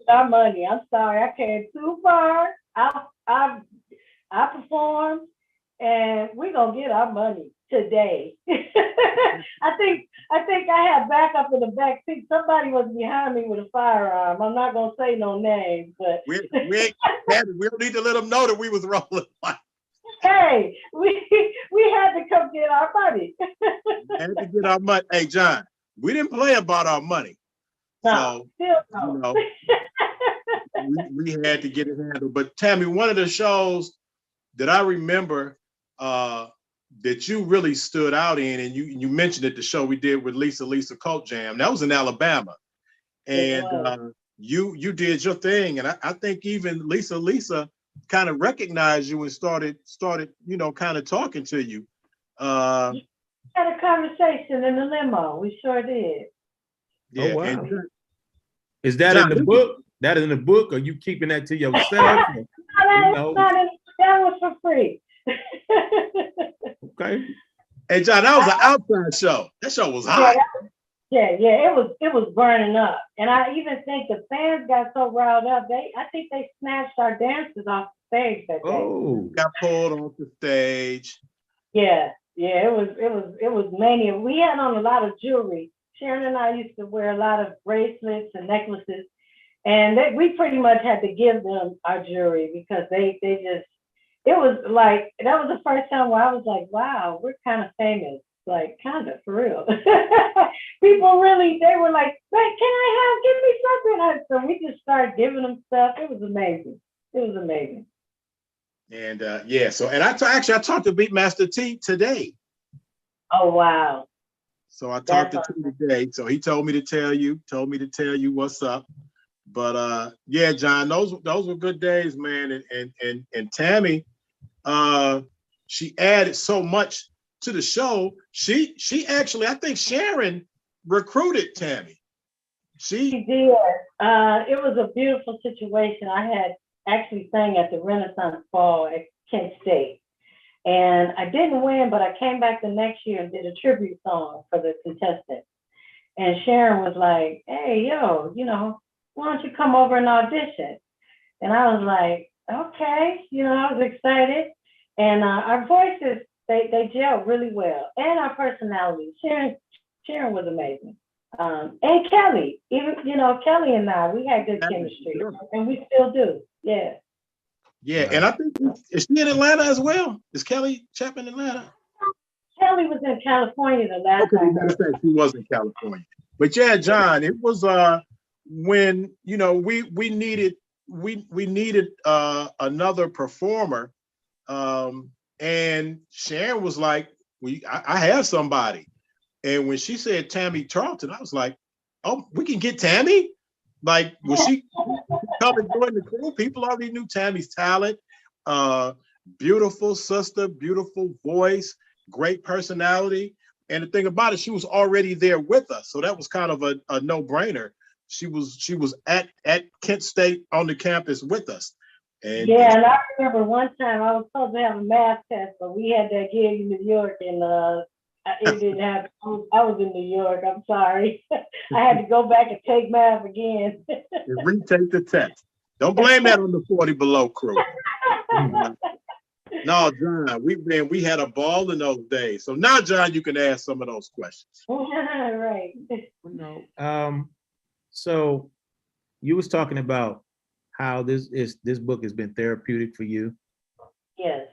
[SPEAKER 5] Our money. I'm sorry, I came too far. I performed, and we're gonna get our money today. I think I had backup in the back seat. Somebody was behind me with a firearm. I'm not gonna say no names, but
[SPEAKER 2] we don't need to let them know that we was rolling.
[SPEAKER 5] Hey, we had to come get our money.
[SPEAKER 2] Had to get our money. Hey, John, we didn't play about our money.
[SPEAKER 5] No,
[SPEAKER 2] So, you know, we had to get it handled. But Tammy, one of the shows that I remember that you really stood out in, and you mentioned it, the show we did with Lisa Cult Jam, that was in Alabama. And you did your thing. And I think even Lisa kind of recognized you and started, you know, kind of talking to you.
[SPEAKER 5] We had a conversation in the limo. We sure did.
[SPEAKER 2] Yeah.
[SPEAKER 1] Oh, wow.
[SPEAKER 2] And
[SPEAKER 1] Is that
[SPEAKER 2] John,
[SPEAKER 1] in the book? That is in the book, or you keeping that to yourself?
[SPEAKER 5] That was for free.
[SPEAKER 1] Okay.
[SPEAKER 2] Hey, John, that was an outside show. That show was hot.
[SPEAKER 5] Yeah, it was burning up. And I even think the fans got so riled up, I think they snatched our dancers off the stage that day.
[SPEAKER 1] Oh.
[SPEAKER 2] Got pulled off the stage.
[SPEAKER 5] Yeah, it was mania. We had on a lot of jewelry. Sharon and I used to wear a lot of bracelets and necklaces, and we pretty much had to give them our jewelry because they just, it was like, that was the first time where I was like, wow, we're kind of famous, like kind of for real. People really, they were like, hey, give me something. So we just started giving them stuff. It was amazing.
[SPEAKER 2] And yeah, so, and I talked to Beatmaster T today.
[SPEAKER 5] Oh, wow.
[SPEAKER 2] So I talked to T today. So he told me to tell you what's up. But yeah, John, those were good days, man. And Tammy, she added so much to the show. She actually, I think Sharon recruited Tammy. She
[SPEAKER 5] did. It was a beautiful situation. I had actually sang at the Renaissance Ball at Kent State. And I didn't win, but I came back the next year and did a tribute song for the contestants. And Sharon was like, hey, yo, you know, why don't you come over and audition? And I was like, okay, you know, I was excited. And our voices, they gelled really well. And our personalities. Sharon was amazing. And Kelly, even, you know, Kelly and I, we had good chemistry. And we still do, yeah.
[SPEAKER 2] Yeah, and I think, is she in Atlanta as well? Is Kelly Chapman in Atlanta?
[SPEAKER 5] Kelly was in California the last time.
[SPEAKER 2] Okay, she was in California. But yeah, John, it was when, you know, we needed another performer. And Sharon was like, I have somebody. And when she said Tammy Charlton, I was like, oh, we can get Tammy? Like when she come and join the crew, people already knew Tammy's talent. Beautiful sister, beautiful voice, great personality. And the thing about it, she was already there with us. So that was kind of a no-brainer. She was at Kent State on the campus with us. And
[SPEAKER 5] I remember one time I was supposed to have a math test, but we had that gig in New York, and it didn't happen. I was in New York. I'm sorry. I had to go back and take math again.
[SPEAKER 2] retake the test. Don't blame that on the 40 Below crew. No, John, we had a ball in those days. So now, John, you can ask some of those questions.
[SPEAKER 5] Right.
[SPEAKER 1] So you was talking about how this book has been therapeutic for you.
[SPEAKER 5] Yes.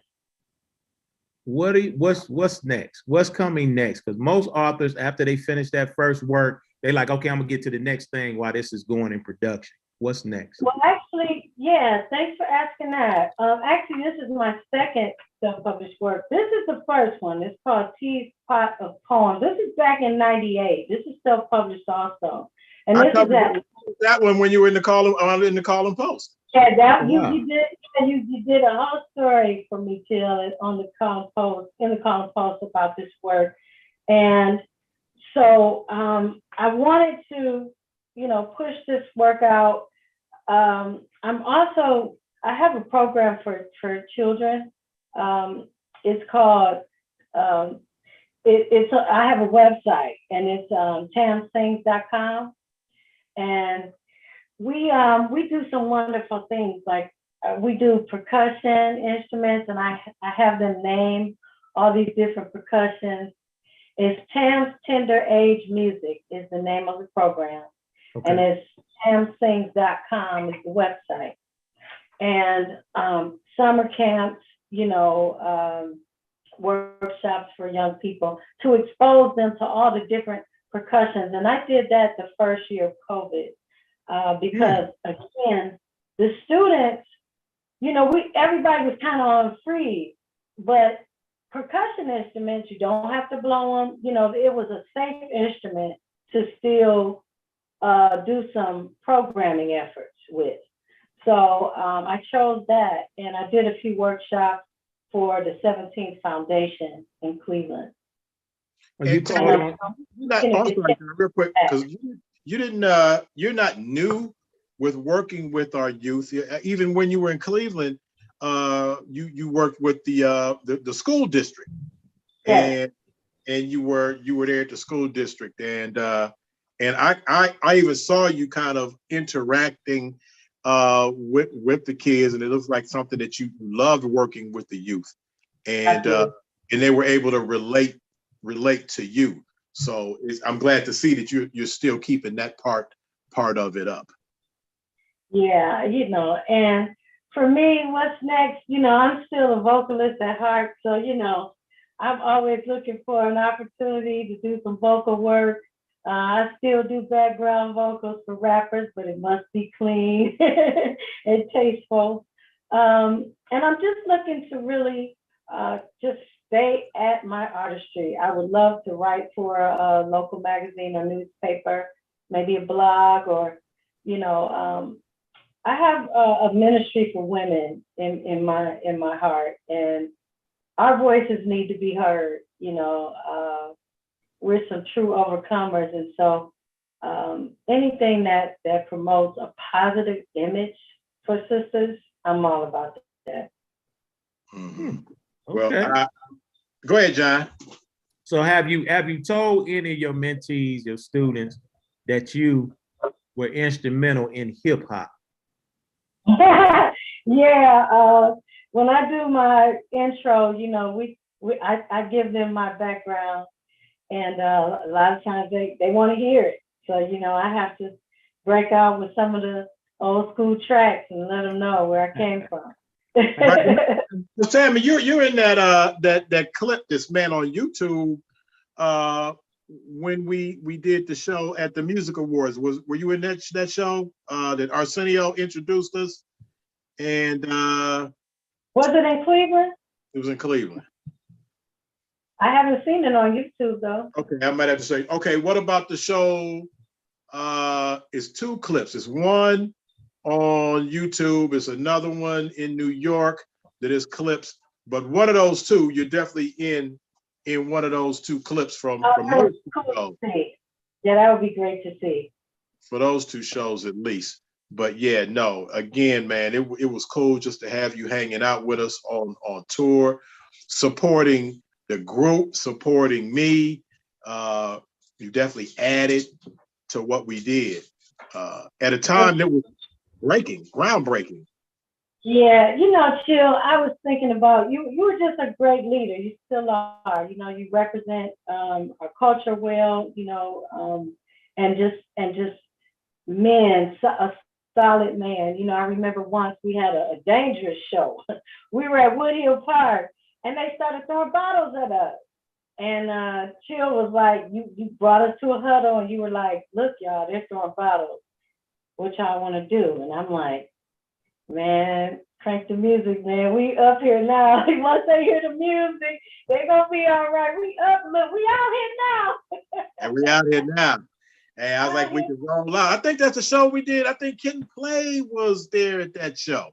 [SPEAKER 1] What's next? What's coming next? Because most authors, after they finish that first work, they're like, okay, I'm gonna get to the next thing while this is going in production. What's next?
[SPEAKER 5] Well, actually, yeah, thanks for asking that. Actually, this is my second self-published work. This is the first one. It's called Teapot of Poems. This is back in '98. This is self-published also. And
[SPEAKER 2] I
[SPEAKER 5] this is
[SPEAKER 2] that one when you were in the column Post.
[SPEAKER 5] Yeah, that
[SPEAKER 1] Wow.
[SPEAKER 5] you did a whole story for me, Jill, on the column post, in the column post about this work. And so I wanted to, push this work out. I have a program for children. It's called, I have a website, and it's tamsings.com. And we do some wonderful things, like we do percussion instruments, and I have them name all these different percussions. It's Tam's Tender Age Music is the name of the program. Okay. And it's tamsings.com is the website. And summer camps, workshops for young people to expose them to all the different percussions. And I did that the first year of COVID. Because again, the students, everybody was kind of on freeze, but percussion instruments, you don't have to blow them. It was a safe instrument to still do some programming efforts with. So I chose that, and I did a few workshops for the 17th Foundation in Cleveland.
[SPEAKER 2] Real quick, because you're not new with working with our youth. Even when you were in Cleveland, you worked with the school district, and you were there at the school district, and I even saw you kind of interacting with the kids, and it looks like something that you loved working with the youth, and they were able to relate to you. So I'm glad to see that you're still keeping that part of it up.
[SPEAKER 5] Yeah, and for me, what's next? I'm still a vocalist at heart, so I'm always looking for an opportunity to do some vocal work. I still do background vocals for rappers, but it must be clean and tasteful. And I'm just looking to really just stay at my artistry. I would love to write for a local magazine or newspaper, maybe a blog, or, I have a ministry for women in my heart, and our voices need to be heard. We're some true overcomers, and so anything that promotes a positive image for sisters, I'm all about that.
[SPEAKER 2] Mm-hmm.
[SPEAKER 1] Okay.
[SPEAKER 2] Well, go ahead, John.
[SPEAKER 1] So have you told any of your mentees, your students, that you were instrumental in hip hop?
[SPEAKER 5] Yeah. When I do my intro, I give them my background, and a lot of times they want to hear it. So I have to break out with some of the old school tracks and let them know where I came from.
[SPEAKER 2] So Tammy, you're in that clip, this man on YouTube, when we did the show at the Music Awards. Were you in that show that Arsenio introduced us? And
[SPEAKER 5] was it in Cleveland?
[SPEAKER 2] It was in Cleveland.
[SPEAKER 5] I haven't seen it on YouTube though.
[SPEAKER 2] Okay, I might have to say. Okay, what about the show It's 2 clips. It's one on YouTube. It's another one in New York that is clips. But one of those 2, you're definitely in one of those 2 clips from
[SPEAKER 5] That
[SPEAKER 2] those
[SPEAKER 5] was
[SPEAKER 2] 2
[SPEAKER 5] cool
[SPEAKER 2] shows.
[SPEAKER 5] to see. Yeah, that would be great to see.
[SPEAKER 2] For those 2 shows at least. But yeah, no, again, man, it was cool just to have you hanging out with us on tour, supporting the group, supporting me. You definitely added to what we did at a time that was groundbreaking.
[SPEAKER 5] Yeah, Chill, I was thinking about you. You were just a great leader. You still are. You represent our culture well. And just man, a solid man. I remember once we had a dangerous show. We were at Woodhill Park, and they started throwing bottles at us. And Chill was like, you brought us to a huddle, and you were like, look, y'all, they're throwing bottles. What y'all want to do? And I'm like, man, crank the music, man. We up here now. Once they hear the music, they gonna be all right. We up, look, we out here now.
[SPEAKER 2] And we out here now. Hey, I was like, we can roll out. I think that's a show we did. I think Kid Play was there at that show.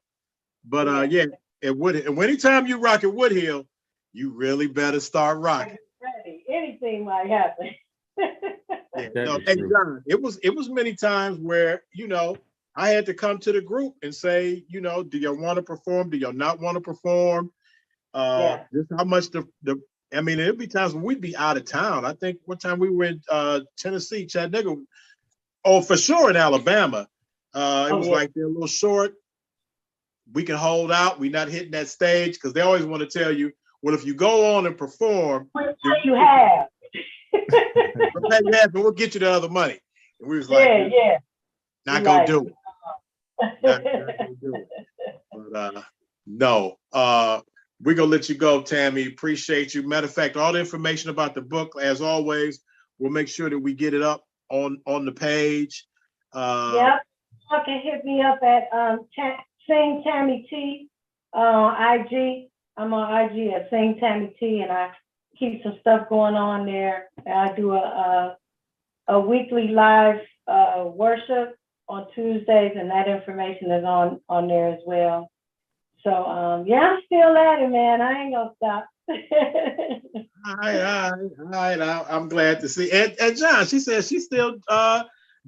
[SPEAKER 2] But yeah, at Woodhill. And anytime you rock at Woodhill, you really better start rocking.
[SPEAKER 5] Ready. Anything might happen.
[SPEAKER 2] Yeah, no, hey, John, it was many times where, I had to come to the group and say, do y'all want to perform? Do y'all not want to perform? Just how much I mean, there'd be times when we'd be out of town. I think one time we were in Tennessee, Chattanooga. Oh, for sure in Alabama. It was like they're a little short. We can hold out. We're not hitting that stage because they always want to tell you, well, if you go on and perform,
[SPEAKER 5] you have.
[SPEAKER 2] But we'll get you the other money. And we was like, not gonna do it. Not gonna do it. But no, we're gonna let you go, Tammy. Appreciate you. Matter of fact, all the information about the book, as always, we'll make sure that we get it up on the page.
[SPEAKER 5] Yep. You can hit me up at Sing Tammy T IG. I'm on IG at Sing Tammy T, and I keep some stuff going on there. I do a weekly live worship on Tuesdays, and that information is on there as well. So yeah, I'm still at it, man. I ain't gonna stop.
[SPEAKER 2] All right. I'm glad to see. And John, she says she's still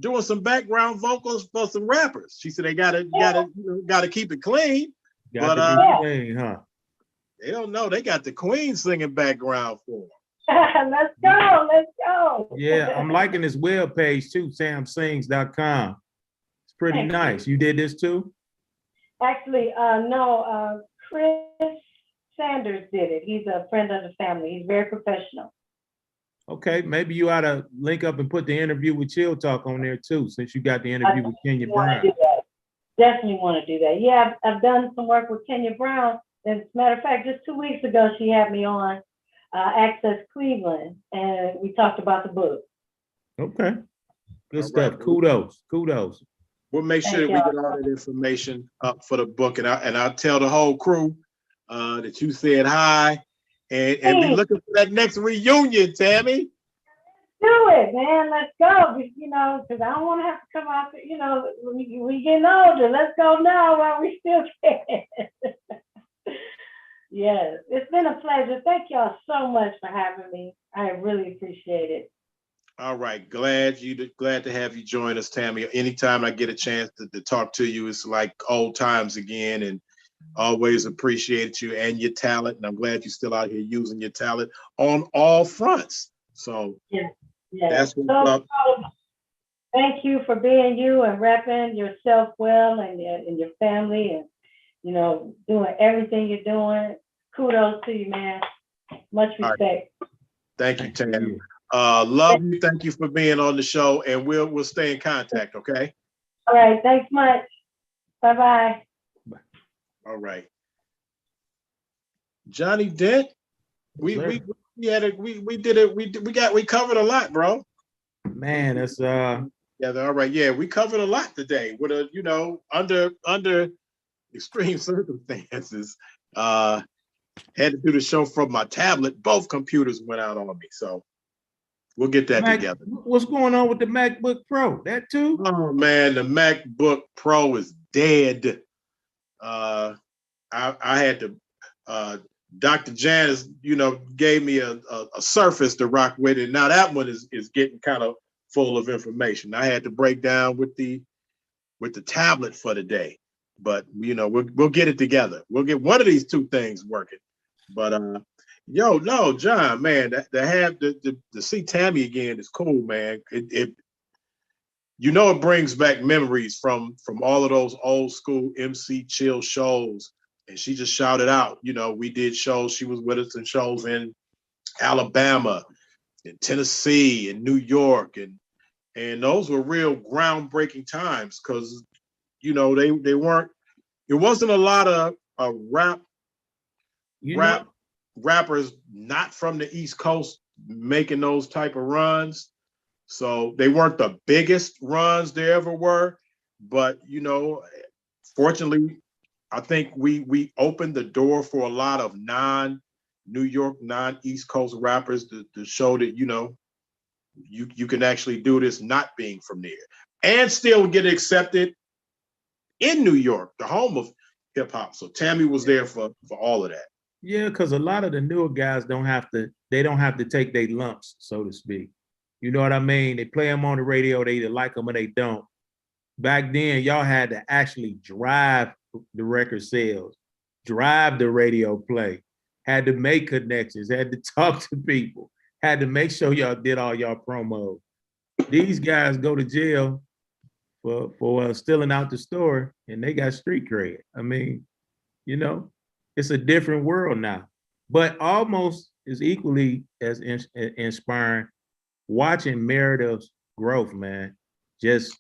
[SPEAKER 2] doing some background vocals for some rappers. She said they gotta keep it clean.
[SPEAKER 1] Got to be clean, huh?
[SPEAKER 2] They don't know. They got the Queen singing background for them.
[SPEAKER 5] Let's go.
[SPEAKER 1] Yeah, I'm liking this web page too, samsings.com. It's pretty nice. You did this too?
[SPEAKER 5] Actually, no, Chris Sanders did it. He's a friend of the family. He's very professional.
[SPEAKER 1] Okay, maybe you ought to link up and put the interview with ChillTak on there too, since you got the interview with Kenya Brown.
[SPEAKER 5] Definitely want to do that. Yeah, I've done some work with Kenya Brown. As a matter of fact, just 2 weeks ago, she had me on Access Cleveland, and we talked about the book.
[SPEAKER 1] Okay, good stuff. Right. Kudos.
[SPEAKER 2] We'll make sure that we get all that information up for the book, and I'll tell the whole crew that you said hi, and be looking for that next reunion, Tammy.
[SPEAKER 5] Do it, man. Let's go. Because I don't want to have to come out. We getting older. Let's go now while we still can. Yes, it's been a pleasure. Thank y'all so much for having me. I really appreciate it.
[SPEAKER 2] All right, glad to have you join us, Tammy. Anytime I get a chance to talk to you, it's like old times again, and always appreciate you and your talent. And I'm glad you're still out here using your talent on all fronts. So that's what's up.
[SPEAKER 5] Thank you for being you and repping yourself well and your family, and doing everything you're doing. Kudos to you, man. Much respect. Right.
[SPEAKER 2] Thank you, Tammy. Love you. Thank you for being on the show, and we'll stay in contact, okay?
[SPEAKER 5] All right. Thanks much. Bye-bye.
[SPEAKER 2] All right. Johnny Dent, we covered a lot, bro.
[SPEAKER 1] Man, that's
[SPEAKER 2] yeah, all right. Yeah, we covered a lot today with under extreme circumstances. Had to do the show from my tablet. Both computers went out on me. So We'll get that
[SPEAKER 1] Mac,
[SPEAKER 2] together.
[SPEAKER 1] what's going on with the MacBook Pro? That too?
[SPEAKER 2] Oh man, the MacBook Pro is dead. I had to. Dr. Janice, gave me a Surface to rock with it. Now that one is getting kind of full of information. I had to break down with the tablet for the day, but we'll get it together. We'll get one of these two things working. But no, John, man, to see Tammy again is cool, man. It brings back memories from all of those old school MC Chill shows. And she just shouted out, we did shows. She was with us in shows in Alabama, in Tennessee, in New York, and those were real groundbreaking times because they weren't. It wasn't a lot of rappers not from the East Coast making those type of runs. So they weren't the biggest runs there ever were, but fortunately, I think we opened the door for a lot of non-New York, non-East Coast rappers to show that you can actually do this not being from there and still get accepted in New York, the home of hip hop. So Tammy was there for all of that.
[SPEAKER 1] Yeah, because a lot of the newer guys don't have to take their lumps, so to speak. You know what I mean? They play them on the radio, they either like them or they don't. Back then, y'all had to actually drive the record sales, drive the radio play, had to make connections, had to talk to people, had to make sure y'all did all y'all promos. These guys go to jail for stealing out the store, and they got street cred. I mean, it's a different world now, but almost as equally as inspiring watching Meredith's growth, man. Just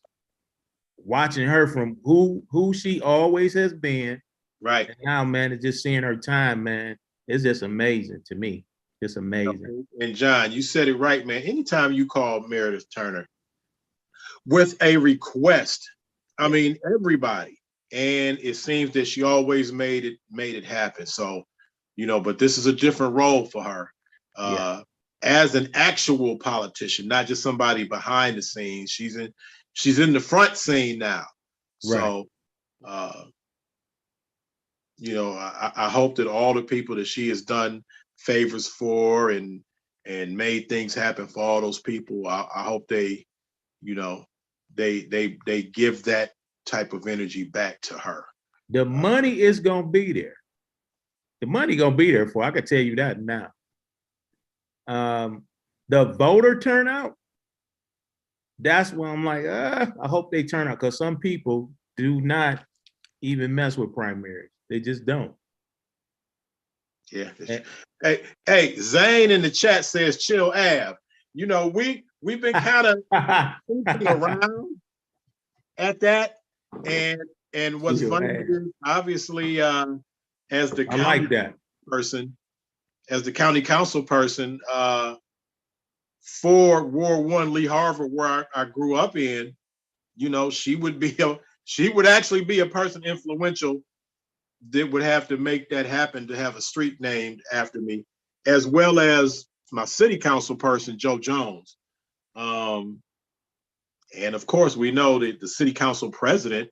[SPEAKER 1] watching her from who she always has been.
[SPEAKER 2] Right.
[SPEAKER 1] And now, man, it's just seeing her time, man. It's just amazing to me. It's amazing.
[SPEAKER 2] And John, you said it right, man. Anytime you call Meredith Turner with a request, I mean, everybody. And it seems that she always made it happen. So, but this is a different role for her. As an actual politician, not just somebody behind the scenes. She's in the front scene now. So I hope that all the people that she has done favors for and made things happen for all those people, I hope they give that type of energy back to her.
[SPEAKER 1] The money is gonna be there. The money gonna be there for. I can tell you that now. The voter turnout, that's when I'm like, I hope they turn out, because some people do not even mess with primaries. They just don't.
[SPEAKER 2] Yeah. Hey, Zane in the chat says Chill Ave. We've been kind of thinking around at that, and what's funny is obviously as the county council person for Ward 1 Lee Harvard, where I grew up in, she would actually be a person influential that would have to make that happen, to have a street named after me, as well as my city council person, Joe Jones. And of course, we know that the city council president,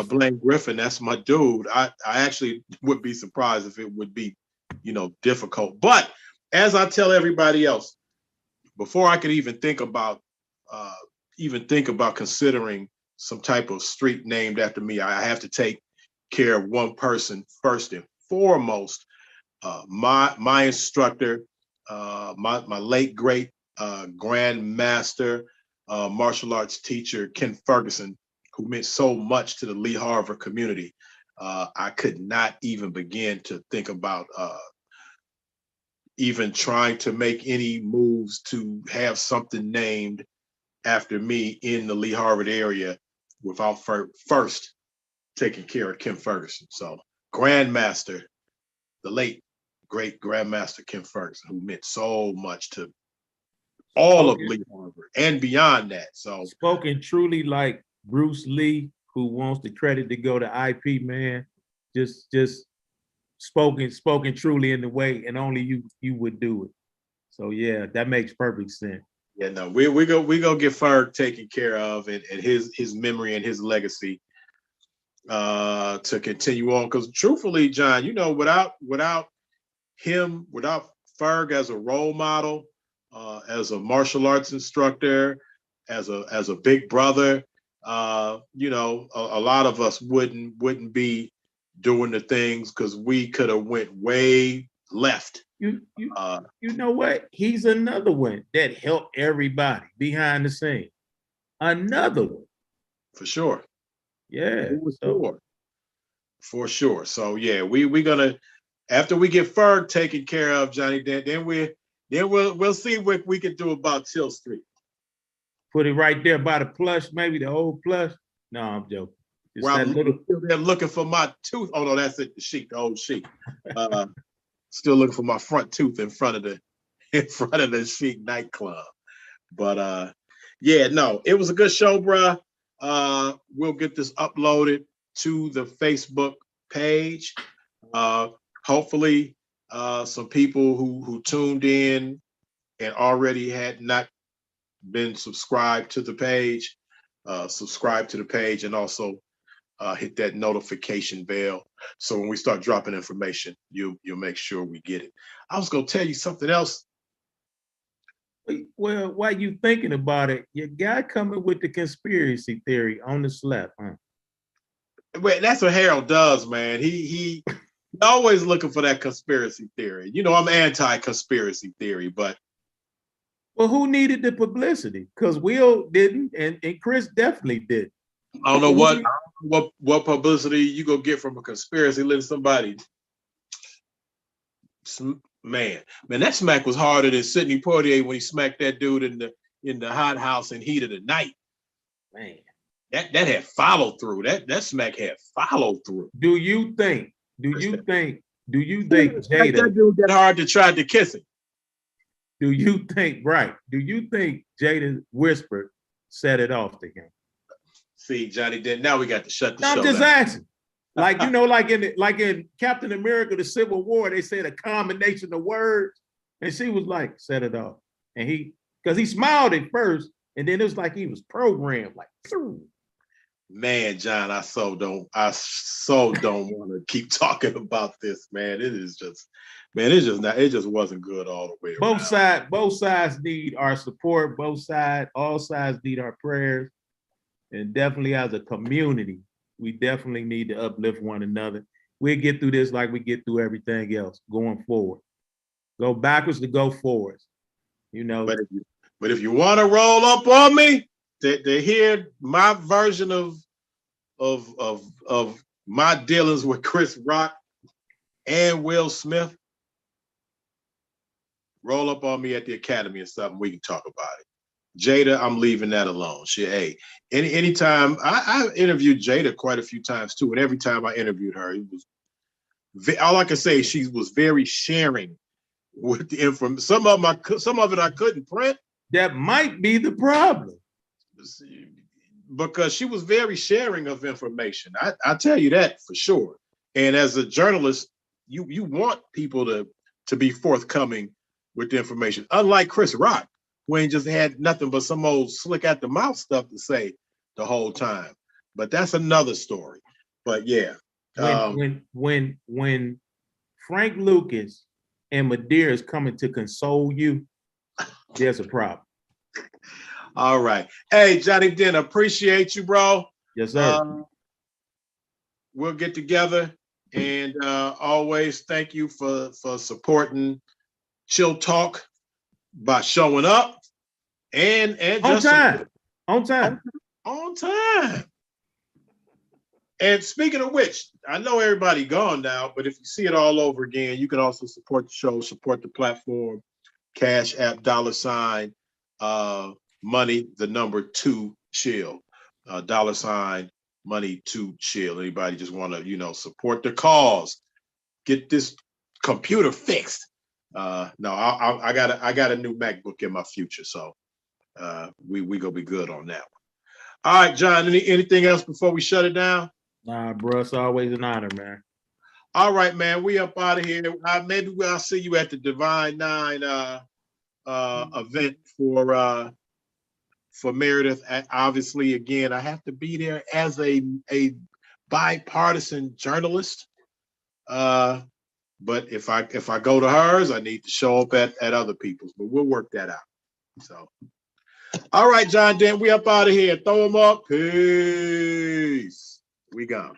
[SPEAKER 2] Blaine Griffin, that's my dude. I actually would be surprised if it would be, difficult. But as I tell everybody else, before I could even think about considering some type of street named after me, I have to take care of one person first and foremost. My instructor, my late great grandmaster, martial arts teacher, Ken Ferguson, who meant so much to the Lee Harvard community. I could not even begin to think about even trying to make any moves to have something named after me in the Lee Harvard area without first taking care of Ken Ferguson. So Grandmaster, the late great Grandmaster Ken Ferguson, who meant so much to all of Lee Harvard and beyond that. So
[SPEAKER 1] spoken truly like Bruce Lee, who wants the credit to go to IP, man. Just spoken truly in the way and only you would do it. So yeah, that makes perfect sense.
[SPEAKER 2] Yeah, no, we go get Ferg taken care of, and his memory and his legacy to continue on. Because truthfully, John, you know, without him, without Ferg as a role model, as a martial arts instructor, as a big brother, you know, a lot of us wouldn't be doing the things, because we could have went way left.
[SPEAKER 1] You know what? He's another one that helped everybody behind the scene. Another one.
[SPEAKER 2] For sure.
[SPEAKER 1] Yeah.
[SPEAKER 2] For sure. So yeah, we gonna, after we get Ferg taken care of, Johnny, then we'll see what we can do about Chill Street.
[SPEAKER 1] Put it right there by the plush, maybe the old plush. No, I'm joking. It's
[SPEAKER 2] Well,
[SPEAKER 1] that
[SPEAKER 2] I'm
[SPEAKER 1] little.
[SPEAKER 2] still there looking for my tooth. Oh no, that's it, the sheik, the old sheik. Still looking for my front tooth in front of the Chic nightclub. But yeah, no, it was a good show, bruh. We'll get this uploaded to the Facebook page. Hopefully, some people who tuned in and already had not been subscribed to the page, subscribe to the page, and also hit that notification bell. So when we start dropping information, you'll make sure we get it. I was gonna tell you something else.
[SPEAKER 1] Well, while you thinking about it, your guy coming with the conspiracy theory on the slap, huh?
[SPEAKER 2] Well, that's what Harold does, man. He always looking for that conspiracy theory. You know, I'm anti-conspiracy theory, but
[SPEAKER 1] well, who needed the publicity? Because Will didn't, and Chris definitely did.
[SPEAKER 2] I don't know what publicity you go get from a conspiracy. Letting somebody, man, that smack was harder than Sidney Poitier when he smacked that dude in the hot house in heat of the night.
[SPEAKER 1] Man,
[SPEAKER 2] that had follow through. That smack had follow through.
[SPEAKER 1] Do you think Jada?
[SPEAKER 2] That dude that hard to try to kiss him.
[SPEAKER 1] Do you think Jada whispered set it off to him?
[SPEAKER 2] See, Johnny, now we got to shut the show.
[SPEAKER 1] I'm just asking. Like, you know, like in Captain America, the Civil War, they said a combination of words, and she was like, set it off. And because he smiled at first, and then it was like he was programmed, like, phew.
[SPEAKER 2] Man, John, I so don't want to keep talking about this, man. It just wasn't good all the way around.
[SPEAKER 1] Both sides need our support. All sides need our prayers. And definitely as a community, we definitely need to uplift one another. We'll get through this like we get through everything else going forward. Go backwards to go forwards, you know.
[SPEAKER 2] But if you want to roll up on me to hear my version of my dealings with Chris Rock and Will Smith, roll up on me at the Academy or something. We can talk about it. Jada, I'm leaving that alone. Anytime I interviewed Jada quite a few times too, and every time I interviewed her, it was all I can say. She was very sharing with the information. Some of it I couldn't print.
[SPEAKER 1] That might be the problem,
[SPEAKER 2] because she was very sharing of information. I tell you that for sure. And as a journalist, you want people to be forthcoming with the information. Unlike Chris Rock, who ain't just had nothing but some old slick at the mouth stuff to say the whole time. But that's another story. But yeah.
[SPEAKER 1] When Frank Lucas and Madeira is coming to console you, there's a problem.
[SPEAKER 2] All right. Hey, Johnny Den, appreciate you, bro.
[SPEAKER 1] Yes, sir.
[SPEAKER 2] We'll get together, and always thank you for supporting Chill Talk by showing up and
[SPEAKER 1] on time.
[SPEAKER 2] And speaking of which, I know everybody gone now, but if you see it all over again, you can also support the show, support the platform, Cash App, $, money, the number 2 chill, $, money 2 chill. Anybody just want to, support the cause, get this computer fixed. No, I got a new MacBook in my future, so we gonna be good on that one. All right, John. Anything else before we shut it down?
[SPEAKER 1] Nah, bro, it's always an honor, man.
[SPEAKER 2] All right, man. We up out of here. Maybe I'll see you at the Divine 9 event for Meredith. Obviously, again, I have to be there as a bipartisan journalist. But if I go to hers, I need to show up at other people's. But we'll work that out. So, all right, John Dent, we up out of here. Throw them up. Peace. We gone.